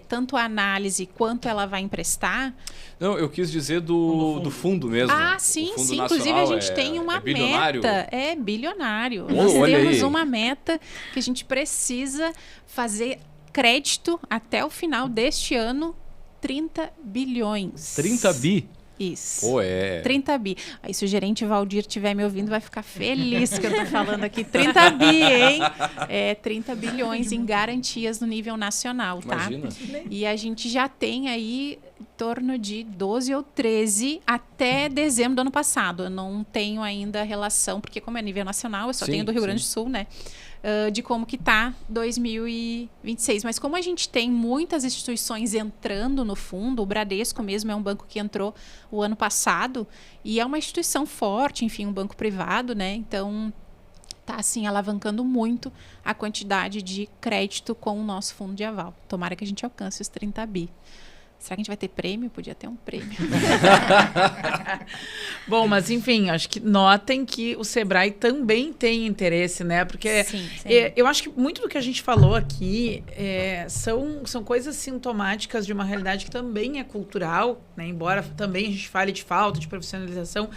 [SPEAKER 1] tanto a análise quanto ela vai emprestar...
[SPEAKER 2] Não, eu quis dizer do fundo mesmo.
[SPEAKER 1] Sim,
[SPEAKER 2] fundo
[SPEAKER 1] sim.
[SPEAKER 2] Nacional,
[SPEAKER 1] inclusive, a gente tem uma meta. É bilionário. Nós temos uma meta que a gente precisa fazer crédito até o final deste ano, 30 bilhões.
[SPEAKER 2] 30 bi?
[SPEAKER 1] Isso.
[SPEAKER 2] 30
[SPEAKER 1] bi. Aí se o gerente Valdir estiver me ouvindo, vai ficar feliz que eu estou falando aqui. 30 bi, hein? 30 bilhões em garantias no nível nacional, tá?
[SPEAKER 2] Imagina.
[SPEAKER 1] E a gente já tem aí em torno de 12 ou 13 até dezembro do ano passado. Eu não tenho ainda a relação, porque como é nível nacional, eu só tenho do Rio Grande do Sul, né? De como que está 2026. Mas como a gente tem muitas instituições entrando no fundo, o Bradesco mesmo é um banco que entrou o ano passado e é uma instituição forte, enfim, um banco privado, né? Então, está assim, alavancando muito a quantidade de crédito com o nosso fundo de aval. Tomara que a gente alcance os 30 bi. Será que a gente vai ter prêmio? Podia ter um prêmio.
[SPEAKER 4] Bom, mas enfim, acho que notem que o Sebrae também tem interesse, né? Porque
[SPEAKER 1] sim.
[SPEAKER 4] Eu acho que muito do que a gente falou aqui são coisas sintomáticas de uma realidade que também é cultural, né? Embora também a gente fale de falta de profissionalização,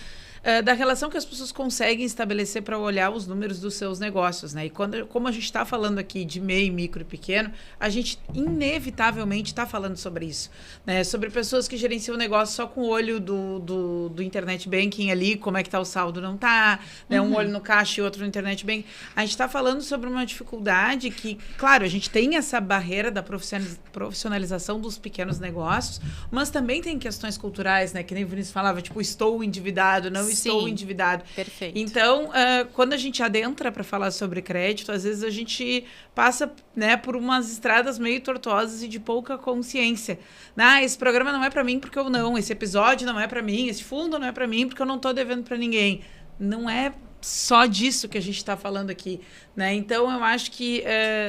[SPEAKER 4] da relação que as pessoas conseguem estabelecer para olhar os números dos seus negócios, né? E como a gente está falando aqui de MEI, micro e pequeno, a gente inevitavelmente está falando sobre isso, né? Sobre pessoas que gerenciam o negócio só com o olho do internet banking ali, como é que está o saldo, não está, né? Um olho no caixa e outro no internet banking. A gente está falando sobre uma dificuldade que, claro, a gente tem essa barreira da profissionalização dos pequenos negócios, mas também tem questões culturais, né? Que nem o Vinícius falava, tipo, estou endividado, não estou
[SPEAKER 1] Sim.
[SPEAKER 4] endividado.
[SPEAKER 1] Perfeito.
[SPEAKER 4] Então, quando a gente adentra para falar sobre crédito, às vezes a gente passa, né, por umas estradas meio tortuosas e de pouca consciência. Esse programa não é para mim porque eu não, esse episódio não é para mim, esse fundo não é para mim porque eu não estou devendo para ninguém. Não é só disso que a gente está falando aqui, né? Então, eu acho que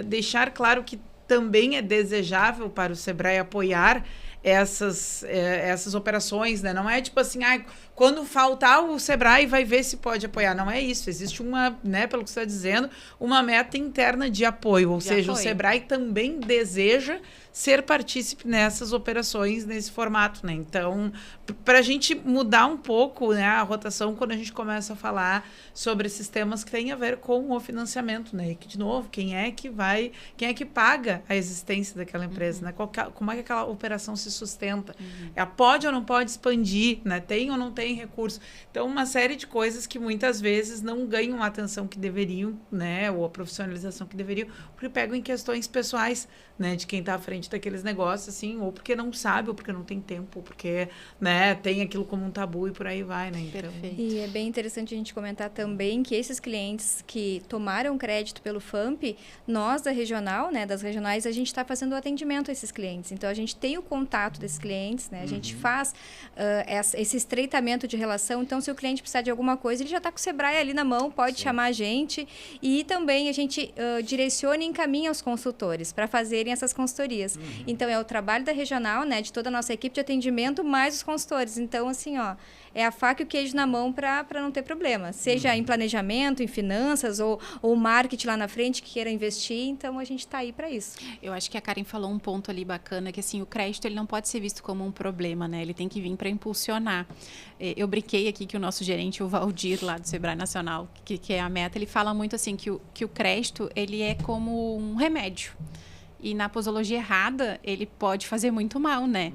[SPEAKER 4] deixar claro que também é desejável para o Sebrae apoiar essas operações, né? Não é tipo assim, quando faltar o Sebrae vai ver se pode apoiar. Não é isso. Existe uma, né, pelo que você está dizendo, uma meta interna de apoio. Ou seja, o Sebrae também deseja ser partícipe nessas operações, nesse formato, né? Então, para a gente mudar um pouco, né, a rotação quando a gente começa a falar sobre esses temas que têm a ver com o financiamento, né? E que, de novo, quem é que paga a existência daquela empresa, né? Como é que aquela operação se sustenta? Ela pode ou não pode expandir, né? Tem ou não tem recurso? Então, uma série de coisas que muitas vezes não ganham a atenção que deveriam, né? Ou a profissionalização que deveriam, porque pegam em questões pessoais, né? De quem está à frente daqueles negócios, assim, ou porque não sabe, ou porque não tem tempo, ou porque, né, tem aquilo como um tabu e por aí vai, né? Então...
[SPEAKER 5] E é bem interessante a gente comentar também que esses clientes que tomaram crédito pelo FAMP, nós da regional, né, das regionais, a gente está fazendo o atendimento a esses clientes. Então, a gente tem o contato desses clientes, né? A gente faz esse estreitamento de relação. Então, se o cliente precisar de alguma coisa, ele já está com o Sebrae ali na mão, pode chamar a gente. E também a gente direciona e encaminha os consultores para fazerem essas consultorias. Então, é o trabalho da regional, né, de toda a nossa equipe de atendimento, mais os consultores. Então, assim, é a faca e o queijo na mão para não ter problema. Seja em planejamento, em finanças, ou marketing lá na frente que queira investir. Então, a gente está aí para isso.
[SPEAKER 1] Eu acho que a Karen falou um ponto ali bacana, que assim, o crédito ele não pode ser visto como um problema, né? Ele tem que vir para impulsionar. Eu brinquei aqui que o nosso gerente, o Valdir, lá do Sebrae Nacional, que é a meta, ele fala muito assim, que o crédito, ele é como um remédio. E na posologia errada, ele pode fazer muito mal, né?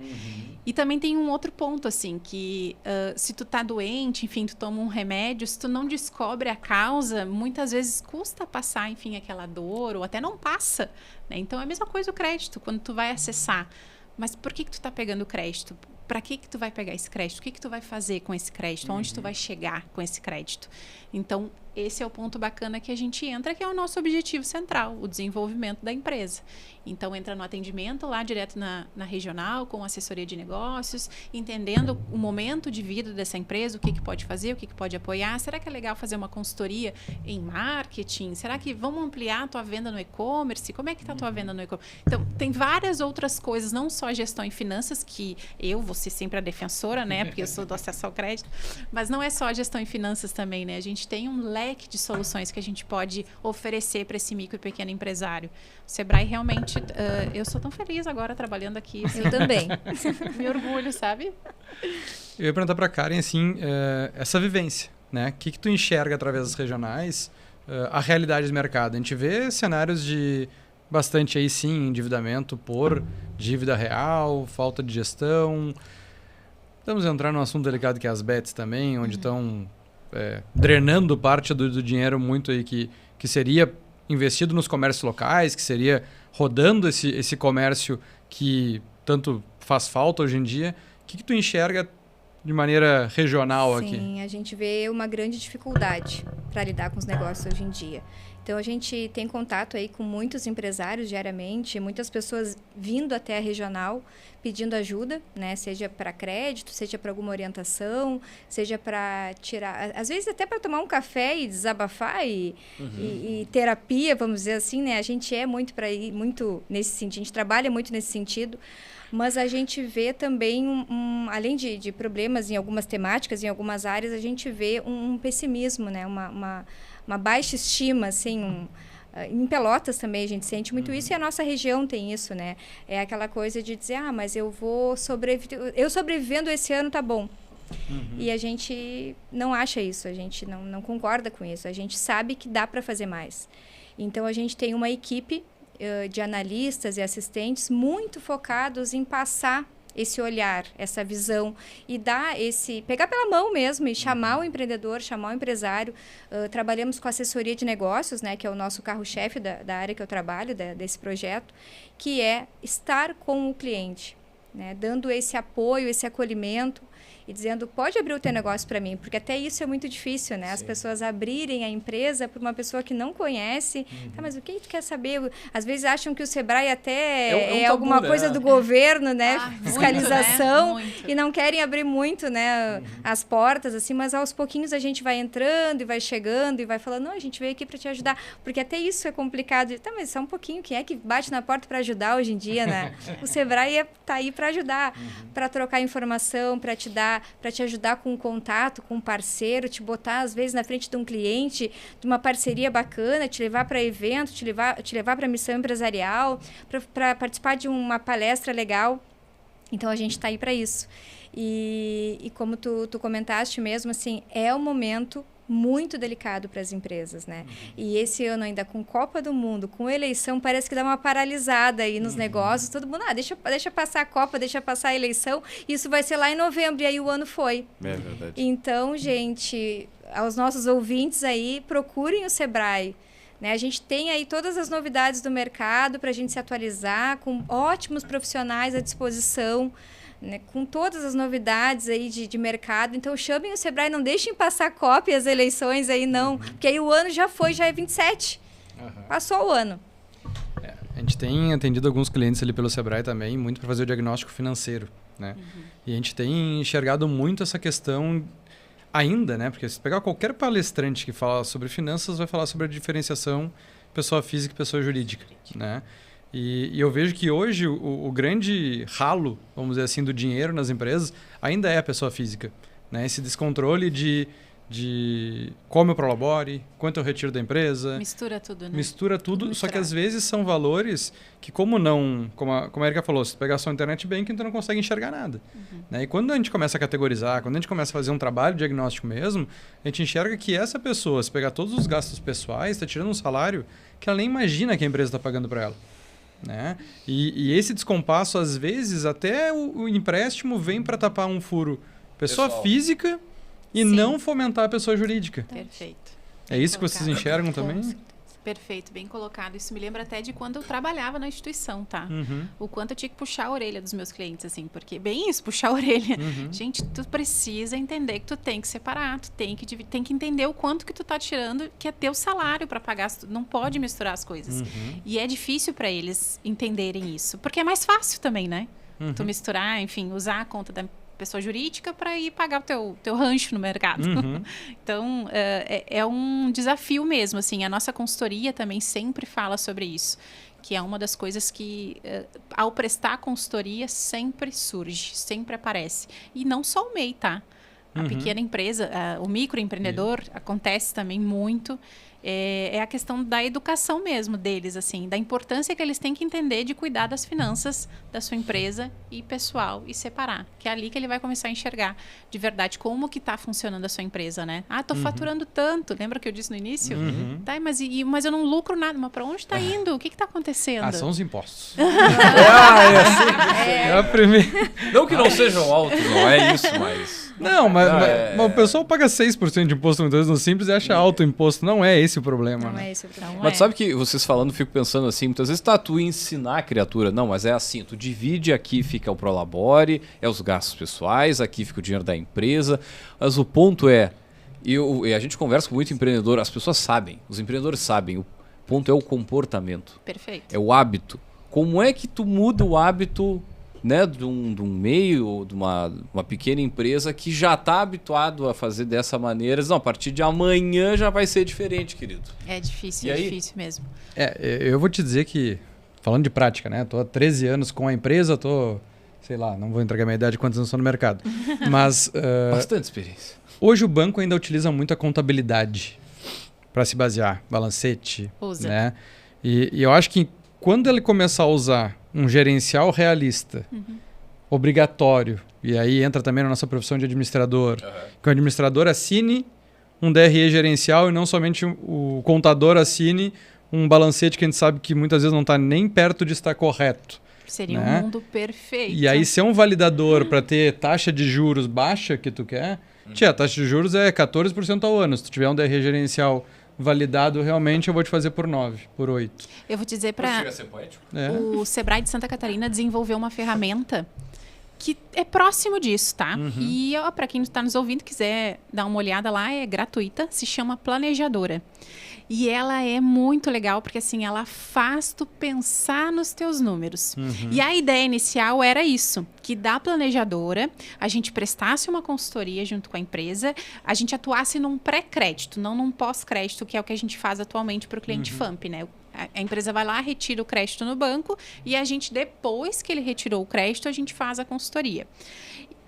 [SPEAKER 1] E também tem um outro ponto, assim, que se tu tá doente, enfim, tu toma um remédio, se tu não descobre a causa, muitas vezes custa passar, enfim, aquela dor, ou até não passa, né? Então, é a mesma coisa o crédito, quando tu vai acessar. Mas por que tu tá pegando o crédito? Para que tu vai pegar esse crédito? O que tu vai fazer com esse crédito? Onde tu vai chegar com esse crédito? Então, esse é o ponto bacana que a gente entra, que é o nosso objetivo central, o desenvolvimento da empresa. Então, entra no atendimento lá direto na regional, com assessoria de negócios, entendendo o momento de vida dessa empresa, o que pode fazer, o que pode apoiar. Será que é legal fazer uma consultoria em marketing? Será que vamos ampliar a tua venda no e-commerce? Como é que está a tua venda no e-commerce? Então, tem várias outras coisas, não só gestão em finanças, que eu vou ser sempre a defensora, né? Porque eu sou do acesso ao crédito. Mas não é só a gestão em finanças também, né? A gente tem um leque de soluções que a gente pode oferecer para esse micro e pequeno empresário. O Sebrae realmente... eu sou tão feliz agora trabalhando aqui. Assim,
[SPEAKER 5] eu também.
[SPEAKER 1] Me orgulho, sabe?
[SPEAKER 3] Eu ia perguntar para a Karen, assim, essa vivência, né? O que tu enxerga através das regionais, a realidade do mercado? A gente vê cenários de bastante, aí sim, endividamento por dívida real, falta de gestão. Vamos entrar num assunto delicado que é as bets também, onde estão drenando parte do dinheiro muito aí que seria investido nos comércios locais, que seria rodando esse comércio que tanto faz falta hoje em dia. O que tu enxerga de maneira regional aqui?
[SPEAKER 5] Sim, a gente vê uma grande dificuldade para lidar com os negócios hoje em dia. Então, a gente tem contato aí com muitos empresários diariamente, muitas pessoas vindo até a regional pedindo ajuda, né? Seja para crédito, seja para alguma orientação, seja para tirar... Às vezes até para tomar um café e desabafar e terapia, vamos dizer assim, né? A gente é muito nesse sentido, a gente trabalha muito nesse sentido, mas a gente vê também, além de problemas em algumas temáticas, em algumas áreas, a gente vê um pessimismo, né? Uma baixa estima, assim, em Pelotas também a gente sente muito isso, e a nossa região tem isso, né? É aquela coisa de dizer, mas eu vou eu sobrevivendo esse ano tá bom. E a gente não acha isso, a gente não concorda com isso, a gente sabe que dá para fazer mais. Então, a gente tem uma equipe de analistas e assistentes muito focados em passar esse olhar, essa visão e pegar pela mão mesmo e chamar o empreendedor, chamar o empresário. Trabalhamos com assessoria de negócios, né, que é o nosso carro-chefe da área que eu trabalho, desse projeto, que é estar com o cliente, né, dando esse apoio, esse acolhimento e dizendo, pode abrir o teu negócio para mim, porque até isso é muito difícil, né? As
[SPEAKER 2] Sim.
[SPEAKER 5] pessoas abrirem a empresa para uma pessoa que não conhece. Tá, mas o que tu quer saber? Às vezes acham que o Sebrae até
[SPEAKER 2] É um
[SPEAKER 5] é
[SPEAKER 2] tabu,
[SPEAKER 5] alguma
[SPEAKER 2] né?
[SPEAKER 5] coisa do governo, né?
[SPEAKER 1] Ah, muito,
[SPEAKER 5] Fiscalização.
[SPEAKER 1] né? Muito.
[SPEAKER 5] E não querem abrir muito, né, as portas, assim, mas aos pouquinhos a gente vai entrando e vai chegando e vai falando, não, a gente veio aqui para te ajudar. Porque até isso é complicado. Tá, mas só um pouquinho, quem é que bate na porta para ajudar hoje em dia, né? O Sebrae tá aí para ajudar, para trocar informação, para te ajudar com um contato, com um parceiro, te botar às vezes na frente de um cliente, de uma parceria bacana, te levar para evento, te levar para missão empresarial, para participar de uma palestra legal. Então a gente está aí para isso. E como tu comentaste mesmo, assim, é um momento muito delicado para as empresas, né? E esse ano ainda com Copa do Mundo, com eleição, parece que dá uma paralisada aí nos negócios. Todo mundo, deixa passar a Copa, deixa passar a eleição. Isso vai ser lá em novembro, e aí o ano foi.
[SPEAKER 2] É verdade.
[SPEAKER 5] Então, gente, aos nossos ouvintes aí, procurem o Sebrae. Né? A gente tem aí todas as novidades do mercado para a gente se atualizar, com ótimos profissionais à disposição, né, com todas as novidades aí de mercado. Então, chamem o Sebrae, não deixem passar cópia as eleições aí, não. Porque aí o ano já foi, já é 27. Passou o ano.
[SPEAKER 3] A gente tem atendido alguns clientes ali pelo Sebrae também, muito para fazer o diagnóstico financeiro, né? E a gente tem enxergado muito essa questão ainda, né? Porque se pegar qualquer palestrante que fala sobre finanças, vai falar sobre a diferenciação pessoa física e pessoa jurídica, né? E eu vejo que hoje o grande ralo, vamos dizer assim, do dinheiro nas empresas ainda é a pessoa física, né? Esse descontrole de como eu prolabore, quanto eu retiro da empresa.
[SPEAKER 1] Mistura tudo, né?
[SPEAKER 3] Mistura tudo,
[SPEAKER 1] Tudo
[SPEAKER 3] só que
[SPEAKER 1] misturado.
[SPEAKER 3] às vezes são valores que como a Erika falou, se tu pegar só o internet banking, tu não consegue enxergar nada. Né? E quando a gente começa a categorizar, quando a gente começa a fazer um trabalho diagnóstico mesmo, a gente enxerga que essa pessoa, se pegar todos os gastos pessoais, está tirando um salário que ela nem imagina que a empresa está pagando para ela. Né? E esse descompasso, às vezes, até o empréstimo vem para tapar um furo pessoa
[SPEAKER 2] Pessoal.
[SPEAKER 3] física e
[SPEAKER 1] Sim.
[SPEAKER 3] não fomentar a pessoa jurídica.
[SPEAKER 1] Perfeito.
[SPEAKER 3] É isso que vocês
[SPEAKER 1] Colocado.
[SPEAKER 3] enxergam também?
[SPEAKER 1] Perfeito, bem colocado. Isso me lembra até de quando eu trabalhava na instituição, tá? O quanto eu tinha que puxar a orelha dos meus clientes, assim, porque bem isso, puxar a orelha. Gente, tu precisa entender que tu tem que separar, tu tem que entender o quanto que tu tá tirando, que é teu salário para pagar, tu não pode misturar as coisas. E é difícil para eles entenderem isso, porque é mais fácil também, né? Tu misturar, enfim, usar a conta da pessoa jurídica para ir pagar o teu rancho no mercado. Então, é um desafio mesmo, assim. A nossa consultoria também sempre fala sobre isso, que é uma das coisas que, ao prestar consultoria, sempre surge, sempre aparece. E não só o MEI, tá? A pequena empresa, o microempreendedor, acontece também muito. É a questão da educação mesmo deles, assim, da importância que eles têm que entender de cuidar das finanças da sua empresa e pessoal e separar, que é ali que ele vai começar a enxergar de verdade como que está funcionando a sua empresa, né? Ah, tô faturando tanto, lembra que eu disse no início? Tá, mas eu não lucro nada, mas para onde está indo? O que está acontecendo?
[SPEAKER 3] Ah, são os impostos.
[SPEAKER 2] É
[SPEAKER 3] É a primeira...
[SPEAKER 2] Não que não sejam altos, não é isso, mas...
[SPEAKER 3] Não, mas o pessoal paga 6% de imposto muitas vezes no Simples e acha alto o imposto. Não é esse o problema.
[SPEAKER 5] Não
[SPEAKER 3] né?
[SPEAKER 5] é esse o problema.
[SPEAKER 2] Mas sabe que vocês falando, eu fico pensando assim, muitas vezes tu ensinar a criatura, não, mas é assim, tu divide, aqui fica o Prolabore, é os gastos pessoais, aqui fica o dinheiro da empresa, mas o ponto é, e a gente conversa com muito empreendedor, as pessoas sabem, os empreendedores sabem, o ponto é o comportamento,
[SPEAKER 1] Perfeito.
[SPEAKER 2] é o hábito. Como é que tu muda o hábito, né, de um meio, de uma pequena empresa que já está habituado a fazer dessa maneira? Não, a partir de amanhã já vai ser diferente, querido.
[SPEAKER 1] É difícil,
[SPEAKER 2] E
[SPEAKER 1] é
[SPEAKER 2] aí?
[SPEAKER 1] difícil mesmo.
[SPEAKER 3] Eu vou te dizer que, falando de prática, né? Tô há 13 anos com a empresa, sei lá, não vou entregar minha idade de quantos anos estou no mercado. Mas
[SPEAKER 2] Bastante experiência.
[SPEAKER 3] hoje o banco ainda utiliza muito a contabilidade para se basear, balancete.
[SPEAKER 1] Usa.
[SPEAKER 3] Né? E eu acho que quando ele começar a usar um gerencial realista, obrigatório, e aí entra também na nossa profissão de administrador, que o administrador assine um DRE gerencial e não somente o contador assine um balancete que a gente sabe que muitas vezes não está nem perto de estar correto.
[SPEAKER 1] Seria
[SPEAKER 3] né?
[SPEAKER 1] um mundo perfeito.
[SPEAKER 3] E aí, ser um validador para ter taxa de juros baixa que tu quer, a taxa de juros é 14% ao ano. Se tu tiver um DRE gerencial validado, realmente eu vou te fazer por 9, por 8.
[SPEAKER 1] Eu vou te dizer para
[SPEAKER 2] ser poético.
[SPEAKER 3] É.
[SPEAKER 1] o Sebrae de Santa Catarina desenvolveu uma ferramenta que é próximo disso, tá? E para quem está nos ouvindo, quiser dar uma olhada lá, é gratuita, se chama Planejadora. E ela é muito legal, porque assim, ela faz tu pensar nos teus números. E a ideia inicial era isso, que da planejadora, a gente prestasse uma consultoria junto com a empresa, a gente atuasse num pré-crédito, não num pós-crédito, que é o que a gente faz atualmente para o cliente FAMP, né? A empresa vai lá, retira o crédito no banco e a gente, depois que ele retirou o crédito, a gente faz a consultoria.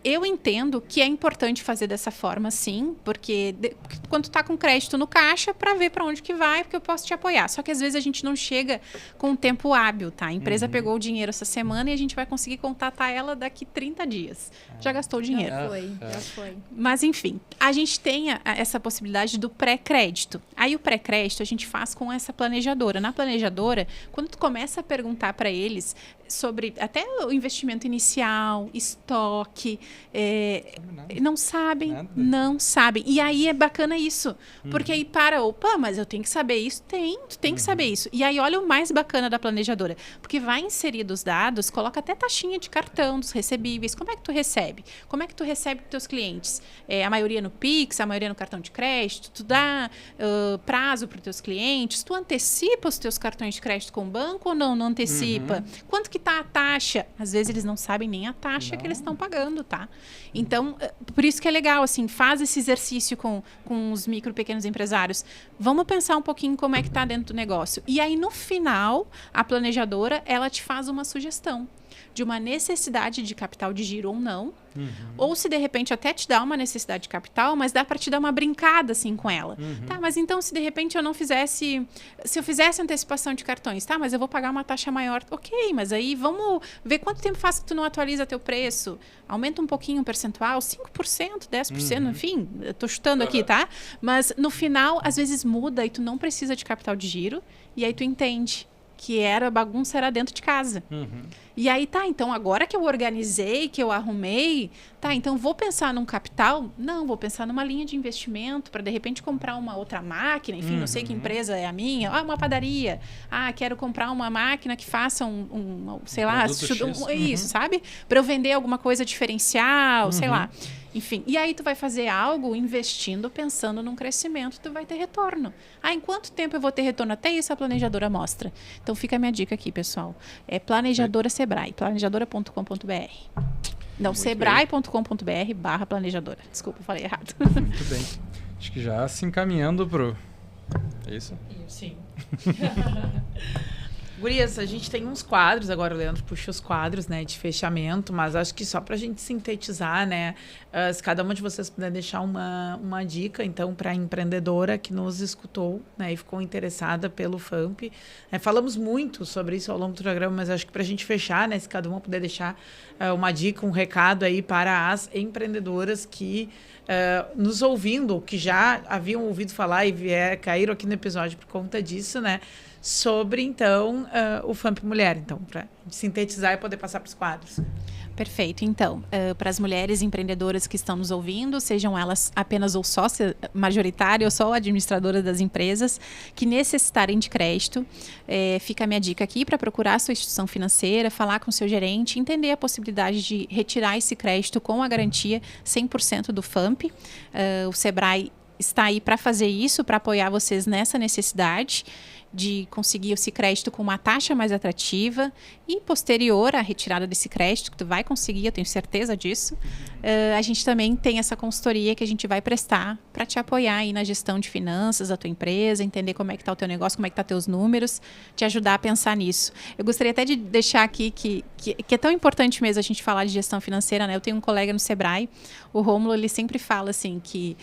[SPEAKER 1] Eu entendo que é importante fazer dessa forma, sim, porque quando tu tá com crédito no caixa, para ver para onde que vai, porque eu posso te apoiar. Só que às vezes a gente não chega com um tempo hábil, tá? A empresa pegou o dinheiro essa semana e a gente vai conseguir contatar ela daqui 30 dias. Já gastou o dinheiro.
[SPEAKER 5] Já foi.
[SPEAKER 1] Mas, enfim, a gente tem essa possibilidade do pré-crédito. Aí o pré-crédito a gente faz com essa planejadora. Na planejadora, quando tu começa a perguntar para eles sobre até o investimento inicial, estoque, não sabem. E aí é bacana isso, porque aí opa, mas eu tenho que saber isso? Tu tem que saber isso. E aí olha o mais bacana da planejadora, porque vai inserir dos dados, coloca até taxinha de cartão, dos recebíveis, como é que tu recebe? Como é que tu recebe dos teus clientes? A maioria no Pix, a maioria no cartão de crédito, tu dá prazo para os teus clientes, tu antecipa os teus cartões de crédito com o banco ou não antecipa? Quanto que tá a taxa? Às vezes eles não sabem nem a taxa que eles estão pagando, tá? Então, por isso que é legal, assim, faz esse exercício com os micro e pequenos empresários. Vamos pensar um pouquinho como é que tá dentro do negócio. E aí, no final, a planejadora, ela te faz uma sugestão de uma necessidade de capital de giro ou não. Ou se de repente até te dá uma necessidade de capital, mas dá para te dar uma brincada assim com ela. Tá, mas então se de repente eu não fizesse, se eu fizesse antecipação de cartões, tá, mas eu vou pagar uma taxa maior. Ok, mas aí vamos ver quanto tempo faz que tu não atualiza teu preço. Aumenta um pouquinho o percentual, 5%, 10%, enfim, eu tô chutando aqui, tá? Mas no final, às vezes muda e tu não precisa de capital de giro, e aí tu entende que a bagunça era dentro de casa. E aí, tá, então agora que eu organizei, que eu arrumei, tá, então vou pensar num capital? Não, vou pensar numa linha de investimento para de repente comprar uma outra máquina, enfim, não sei que empresa é a minha, uma padaria, quero comprar uma máquina que faça sei lá, isso, sabe? Para eu vender alguma coisa diferencial, sei lá. Enfim, e aí tu vai fazer algo investindo, pensando num crescimento, tu vai ter retorno. Em quanto tempo eu vou ter retorno? Até isso a planejadora mostra. Então fica a minha dica aqui, pessoal. É planejadora Sebrae, planejadora.com.br. Não, sebrae.com.br/planejadora. Desculpa, falei errado.
[SPEAKER 3] Muito bem. Acho que já se encaminhando pro... É isso?
[SPEAKER 4] Sim. Gurias, a gente tem uns quadros, agora o Leandro puxa os quadros, né, de fechamento, mas acho que só para a gente sintetizar, né, se cada uma de vocês puder deixar uma dica, então, para a empreendedora que nos escutou, né, e ficou interessada pelo FAMP. Falamos muito sobre isso ao longo do programa, mas acho que para a gente fechar, né, se cada uma puder deixar uma dica, um recado aí para as empreendedoras que nos ouvindo, que já haviam ouvido falar e caíram aqui no episódio por conta disso, né, sobre, então, o FAMP Mulher. Então, para sintetizar e poder passar para os quadros.
[SPEAKER 1] Perfeito. Então, para as mulheres empreendedoras que estão nos ouvindo, sejam elas apenas ou sócia majoritária ou só administradora das empresas, que necessitarem de crédito, fica a minha dica aqui para procurar a sua instituição financeira, falar com o seu gerente, entender a possibilidade de retirar esse crédito com a garantia 100% do FAMP. O Sebrae está aí para fazer isso, para apoiar vocês nessa necessidade de conseguir esse crédito com uma taxa mais atrativa e posterior à retirada desse crédito, que tu vai conseguir, eu tenho certeza disso, a gente também tem essa consultoria que a gente vai prestar para te apoiar aí na gestão de finanças da tua empresa, entender como é que está o teu negócio, como é que tá teus números, te ajudar a pensar nisso. Eu gostaria até de deixar aqui que é tão importante mesmo a gente falar de gestão financeira, né? Eu tenho um colega no Sebrae, o Rômulo, ele sempre fala assim que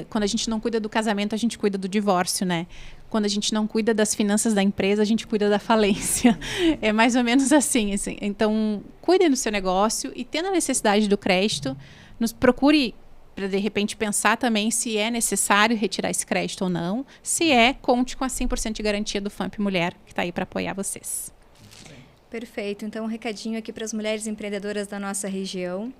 [SPEAKER 1] quando a gente não cuida do casamento, a gente cuida do divórcio, né? Quando a gente não cuida das finanças da empresa, a gente cuida da falência. É mais ou menos assim. Então, cuide do seu negócio e, tendo a necessidade do crédito, nos procure para, de repente, pensar também se é necessário retirar esse crédito ou não. Se conte com a 100% de garantia do FAMP Mulher, que está aí para apoiar vocês.
[SPEAKER 5] Perfeito. Então, um recadinho aqui para as mulheres empreendedoras da nossa região.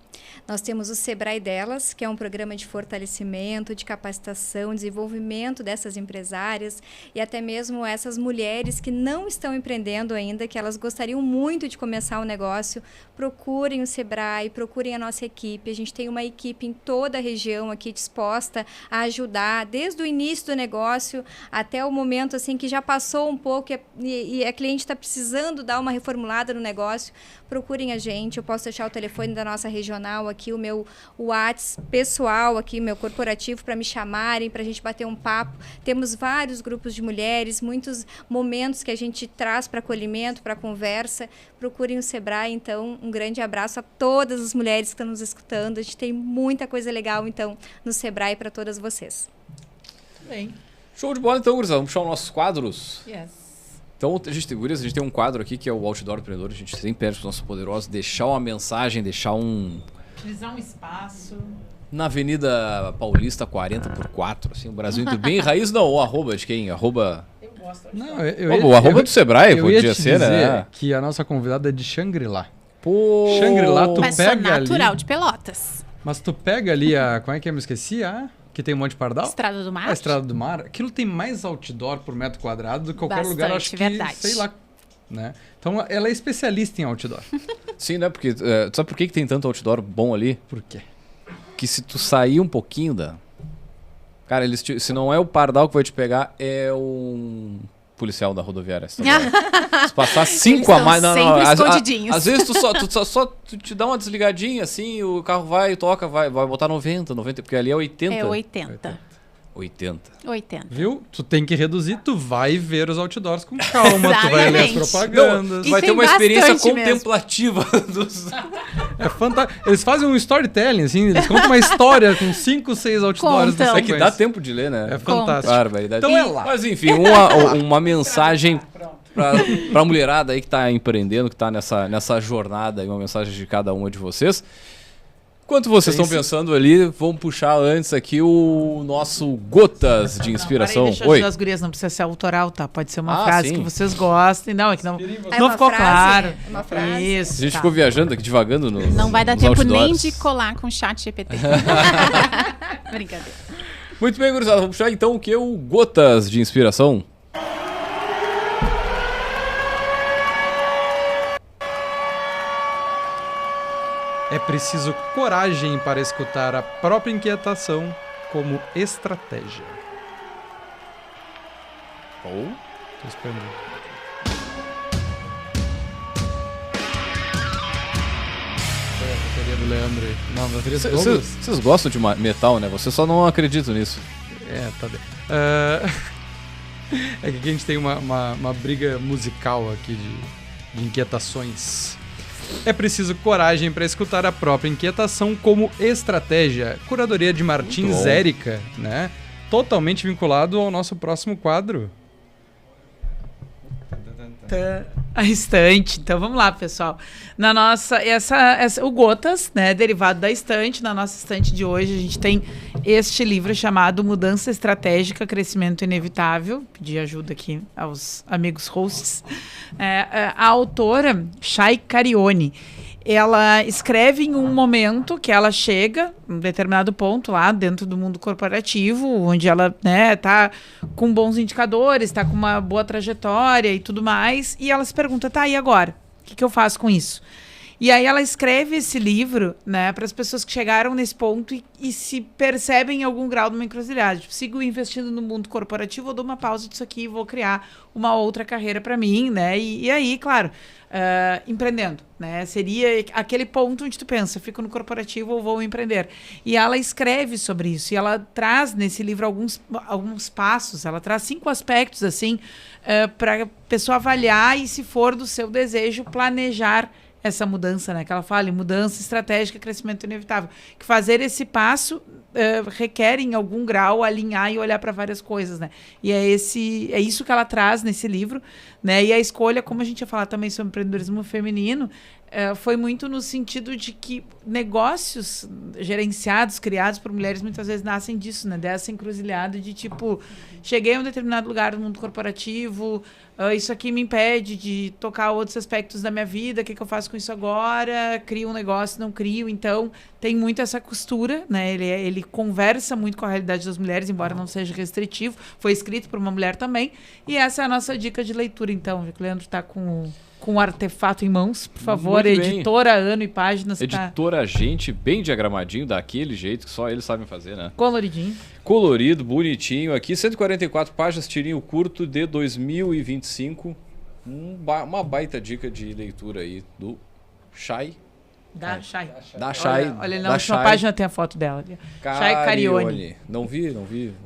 [SPEAKER 5] Nós temos o Sebrae Delas, que é um programa de fortalecimento, de capacitação, desenvolvimento dessas empresárias e até mesmo essas mulheres que não estão empreendendo ainda, que elas gostariam muito de começar um negócio. Procurem o Sebrae, procurem a nossa equipe. A gente tem uma equipe em toda a região aqui disposta a ajudar, desde o início do negócio até o momento assim que já passou um pouco e a cliente está precisando dar uma reformulada no negócio. Procurem a gente. Eu posso deixar o telefone da nossa regional aqui, o meu WhatsApp pessoal aqui, meu corporativo, para me chamarem, para a gente bater um papo. Temos vários grupos de mulheres, muitos momentos que a gente traz para acolhimento, para conversa. Procurem o Sebrae, então. Um grande abraço a todas as mulheres que estão nos escutando. A gente tem muita coisa legal, então, no Sebrae para todas vocês.
[SPEAKER 4] Bem.
[SPEAKER 2] Show de bola, então, gurizada. Vamos puxar os nossos quadros.
[SPEAKER 4] Yes.
[SPEAKER 2] Então, a gente tem um quadro aqui que é o Outdoor Empreendedor. A gente sempre pede para os nossos poderosos deixar uma mensagem, deixar um...
[SPEAKER 4] Utilizar um espaço.
[SPEAKER 2] Na Avenida Paulista 40x4, assim, o Brasil inteiro. Bem raiz, não, o arroba de quem? Arroba...
[SPEAKER 4] Eu gosto.
[SPEAKER 3] Não,
[SPEAKER 2] o arroba do Sebrae
[SPEAKER 3] eu ia
[SPEAKER 2] podia
[SPEAKER 3] te
[SPEAKER 2] ser,
[SPEAKER 3] dizer
[SPEAKER 2] né?
[SPEAKER 3] que a nossa convidada é de Xangri-Lá.
[SPEAKER 2] Pô...
[SPEAKER 3] Xangri-Lá, tu
[SPEAKER 1] Mas sou
[SPEAKER 3] pega
[SPEAKER 1] natural
[SPEAKER 3] ali...
[SPEAKER 1] de Pelotas.
[SPEAKER 3] Mas tu pega ali a... Como é que eu me esqueci? Que tem um monte de pardal?
[SPEAKER 1] Estrada do Mar.
[SPEAKER 3] A Estrada do Mar. Aquilo tem mais outdoor por metro quadrado do que qualquer
[SPEAKER 1] Bastante,
[SPEAKER 3] lugar, acho que,
[SPEAKER 1] verdade.
[SPEAKER 3] sei lá. Né? Então, ela é especialista em outdoor.
[SPEAKER 2] Sim, né? Porque, sabe por que tem tanto outdoor bom ali?
[SPEAKER 3] Por quê?
[SPEAKER 2] Que se tu sair um pouquinho da... Cara, se não é o pardal que vai te pegar, é um policial da rodoviária. Se passar 5 a mais...
[SPEAKER 1] Sempre escondidinhos.
[SPEAKER 2] Às vezes tu te dá uma desligadinha, assim, o carro vai, toca, vai botar 90, porque ali é 80.
[SPEAKER 1] É 80.
[SPEAKER 2] 80.
[SPEAKER 3] Viu? Tu tem que reduzir, tu vai ver os outdoors com calma, tu vai ler as
[SPEAKER 1] Exatamente.
[SPEAKER 3] propagandas.
[SPEAKER 2] Não,
[SPEAKER 1] E
[SPEAKER 2] vai ter
[SPEAKER 1] tem
[SPEAKER 2] uma experiência
[SPEAKER 1] bastante mesmo.
[SPEAKER 2] contemplativa dos...
[SPEAKER 3] É fantástico. Eles fazem um storytelling, assim, eles contam uma história com 5, 6 outdoors.
[SPEAKER 1] Contam.
[SPEAKER 3] na
[SPEAKER 2] É que dá
[SPEAKER 3] sequência.
[SPEAKER 2] tempo de ler, né?
[SPEAKER 3] É fantástico.
[SPEAKER 2] Barbaridade.
[SPEAKER 3] Então é lá.
[SPEAKER 2] Mas enfim, uma mensagem pra mulherada aí que tá empreendendo, que tá nessa jornada aí, uma mensagem de cada uma de vocês. Enquanto vocês estão pensando ali, vamos puxar antes aqui o nosso Gotas de Inspiração.
[SPEAKER 4] Deixa eu ajudar as gurias, não precisa ser autoral, tá? Pode ser uma frase
[SPEAKER 2] sim.
[SPEAKER 4] que vocês gostem. Não, é que não,
[SPEAKER 5] É
[SPEAKER 4] não
[SPEAKER 5] uma
[SPEAKER 4] ficou
[SPEAKER 5] frase?
[SPEAKER 4] claro.
[SPEAKER 5] É uma frase?
[SPEAKER 4] Isso.
[SPEAKER 2] A gente
[SPEAKER 4] tá.
[SPEAKER 2] ficou viajando aqui, divagando no
[SPEAKER 1] Não vai dar
[SPEAKER 2] nos
[SPEAKER 1] tempo nem
[SPEAKER 2] outdoors.
[SPEAKER 1] de colar com o chat GPT. Brincadeira.
[SPEAKER 2] Muito bem, gurizada. Vamos puxar então o que? O Gotas de Inspiração.
[SPEAKER 3] É preciso coragem para escutar a própria inquietação como estratégia. Tô esperando. Foi a bateria do Leandro aí. Não, a bateria do Douglas?
[SPEAKER 2] Vocês gostam de metal, né? Vocês só não acreditam nisso.
[SPEAKER 3] É, tá bem. É que aqui a gente tem uma briga musical aqui de inquietações. É preciso coragem para escutar a própria inquietação como estratégia. Curadoria de Martins
[SPEAKER 2] bom.
[SPEAKER 3] Érica, né? Totalmente vinculado ao nosso próximo quadro.
[SPEAKER 4] A estante. Então vamos lá, pessoal. Na nossa, o Gotas, né, derivado da estante. Na nossa estante de hoje a gente tem este livro chamado Mudança Estratégica, Crescimento Inevitável. Pedi ajuda aqui aos amigos hosts. A autora, Chay Carione, ela escreve em um momento que ela chega, em um determinado ponto lá dentro do mundo corporativo, onde ela, né, tá com bons indicadores, tá com uma boa trajetória e tudo mais, e ela se pergunta, tá, e agora? O que eu faço com isso? E aí ela escreve esse livro, né, para as pessoas que chegaram nesse ponto e se percebem em algum grau de uma encruzilhada. Tipo, sigo investindo no mundo corporativo, ou dou uma pausa disso aqui e vou criar uma outra carreira para mim, né? E aí, claro, empreendendo, né? Seria aquele ponto onde tu pensa, fico no corporativo ou vou empreender. E ela escreve sobre isso. E ela traz nesse livro alguns passos, ela traz 5 aspectos, assim, para a pessoa avaliar e, se for do seu desejo, planejar essa mudança, né? Que ela fala em mudança estratégica, crescimento inevitável. Que fazer esse passo requer, em algum grau, alinhar e olhar para várias coisas, né? E é isso que ela traz nesse livro, né? E a escolha, como a gente ia falar também sobre empreendedorismo feminino, foi muito no sentido de que negócios gerenciados, criados por mulheres, muitas vezes nascem disso, né? Dessa encruzilhada de tipo, cheguei a um determinado lugar no mundo corporativo, isso aqui me impede de tocar outros aspectos da minha vida, o que eu faço com isso agora? Crio um negócio, não crio. Então, tem muito essa costura, né? Ele conversa muito com a realidade das mulheres, embora não seja restritivo. Foi escrito por uma mulher também. E essa é a nossa dica de leitura, então. O Leandro está com o artefato em mãos, por favor, editora, ano e páginas.
[SPEAKER 2] Editora Gente, bem diagramadinho, daquele jeito que só eles sabem fazer, né?
[SPEAKER 4] Coloridinho.
[SPEAKER 2] Colorido, bonitinho. Aqui, 144 páginas, tirinho curto de 2025. Uma baita dica de leitura aí do Chay.
[SPEAKER 4] Da Chay.
[SPEAKER 2] Da Chay.
[SPEAKER 4] Olha, na última página tem a foto dela. Chay Carione.
[SPEAKER 2] Não vi.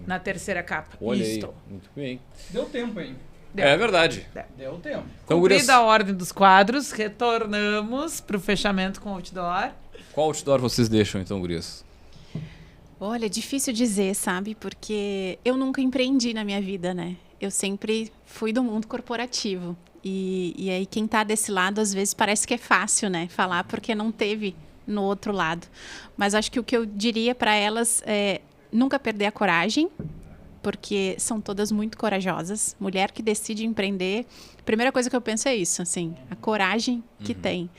[SPEAKER 4] Na terceira capa.
[SPEAKER 2] Olha aí, muito bem.
[SPEAKER 3] Deu tempo, hein?
[SPEAKER 2] É verdade.
[SPEAKER 3] Deu tempo.
[SPEAKER 2] Então,
[SPEAKER 4] cumprida a ordem dos quadros, retornamos para o fechamento com o outdoor.
[SPEAKER 2] Qual outdoor vocês deixam, então, gurias?
[SPEAKER 1] Olha, difícil dizer, sabe? Porque eu nunca empreendi na minha vida, né? Eu sempre fui do mundo corporativo. E aí quem tá desse lado, às vezes, parece que é fácil, né? Falar porque não teve no outro lado. Mas acho que o que eu diria para elas é nunca perder a coragem, porque são todas muito corajosas. Mulher que decide empreender, a primeira coisa que eu penso é isso, assim, a coragem que tem.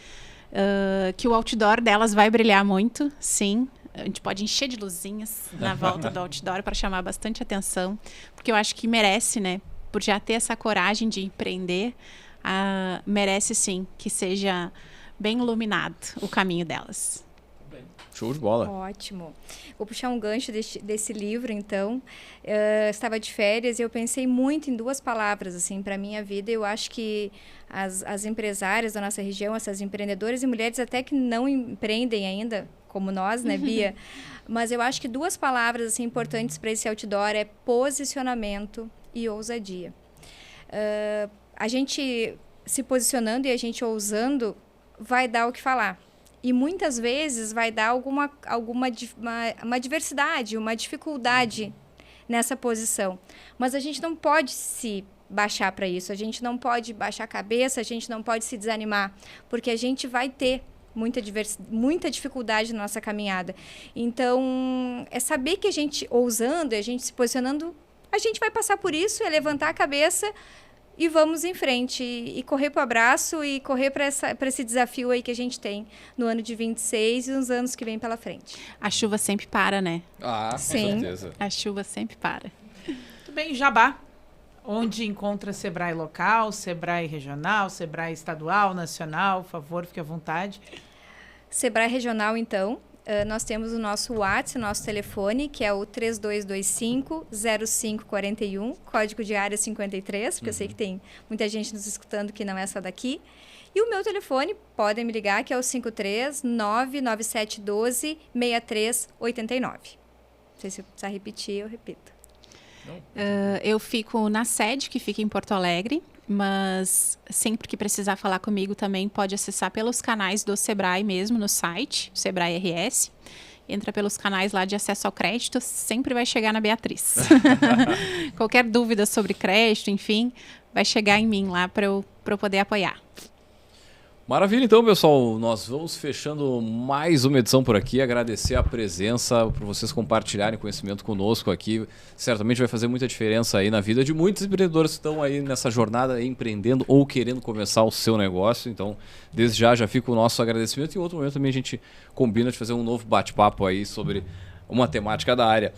[SPEAKER 1] Que o outdoor delas vai brilhar muito, sim. A gente pode encher de luzinhas na volta do outdoor para chamar bastante atenção, porque eu acho que merece, né? Por já ter essa coragem de empreender, merece sim que seja bem iluminado o caminho delas.
[SPEAKER 2] Show de bola.
[SPEAKER 5] Ótimo. Vou puxar um gancho desse livro, então. Eu estava de férias e eu pensei muito em duas palavras, assim, para a minha vida. Eu acho que as empresárias da nossa região, essas empreendedoras e mulheres até que não empreendem ainda, como nós, né, Bia? Mas eu acho que duas palavras, assim, importantes para esse outdoor é posicionamento e ousadia. A gente se posicionando e a gente ousando vai dar o que falar. E muitas vezes vai dar uma diversidade, uma dificuldade nessa posição. Mas a gente não pode se baixar para isso, a gente não pode baixar a cabeça, a gente não pode se desanimar, porque a gente vai ter muita dificuldade na nossa caminhada. Então, é saber que a gente ousando, a gente se posicionando, a gente vai passar por isso, é levantar a cabeça e vamos em frente, e correr para o abraço e correr para esse desafio aí que a gente tem no ano de 26 e nos anos que vem pela frente.
[SPEAKER 1] A chuva sempre para, né?
[SPEAKER 2] Com
[SPEAKER 5] Sim.
[SPEAKER 2] certeza.
[SPEAKER 1] A chuva sempre para.
[SPEAKER 4] Muito bem, Jabá. Onde encontra Sebrae local, Sebrae regional, Sebrae estadual, nacional, por favor, fique à vontade.
[SPEAKER 5] Sebrae regional, então. Nós temos o nosso WhatsApp, nosso telefone, que é o 3225-0541, código de área 53, porque eu sei que tem muita gente nos escutando que não é só daqui. E o meu telefone, podem me ligar, que é o 53-99712-6389. Não sei se eu precisar repetir, eu repito.
[SPEAKER 1] Eu fico na sede, que fica em Porto Alegre, mas sempre que precisar falar comigo também pode acessar pelos canais do Sebrae mesmo, no site, Sebrae RS. Entra pelos canais lá de acesso ao crédito, sempre vai chegar na Beatriz. Qualquer dúvida sobre crédito, enfim, vai chegar em mim lá para eu poder apoiar.
[SPEAKER 2] Maravilha, então, pessoal. Nós vamos fechando mais uma edição por aqui. Agradecer a presença, por vocês compartilharem conhecimento conosco aqui. Certamente vai fazer muita diferença aí na vida de muitos empreendedores que estão aí nessa jornada empreendendo ou querendo começar o seu negócio. Então, desde já fica o nosso agradecimento. E em outro momento também a gente combina de fazer um novo bate-papo aí sobre uma temática da área.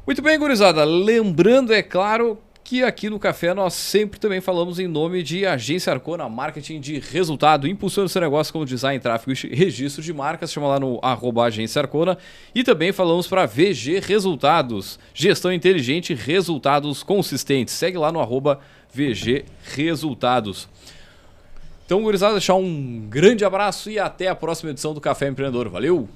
[SPEAKER 2] Muito bem, gurizada. Lembrando, é claro, que aqui no Café nós sempre também falamos em nome de Agência Arcona, marketing de resultado, impulsionando seu negócio com design, tráfego e registro de marcas, chama lá no @Agência Arcona. E também falamos para VG Resultados, gestão inteligente, resultados consistentes. Segue lá no @VG Resultados. Então, gurizada, deixar um grande abraço e até a próxima edição do Café Empreendedor. Valeu!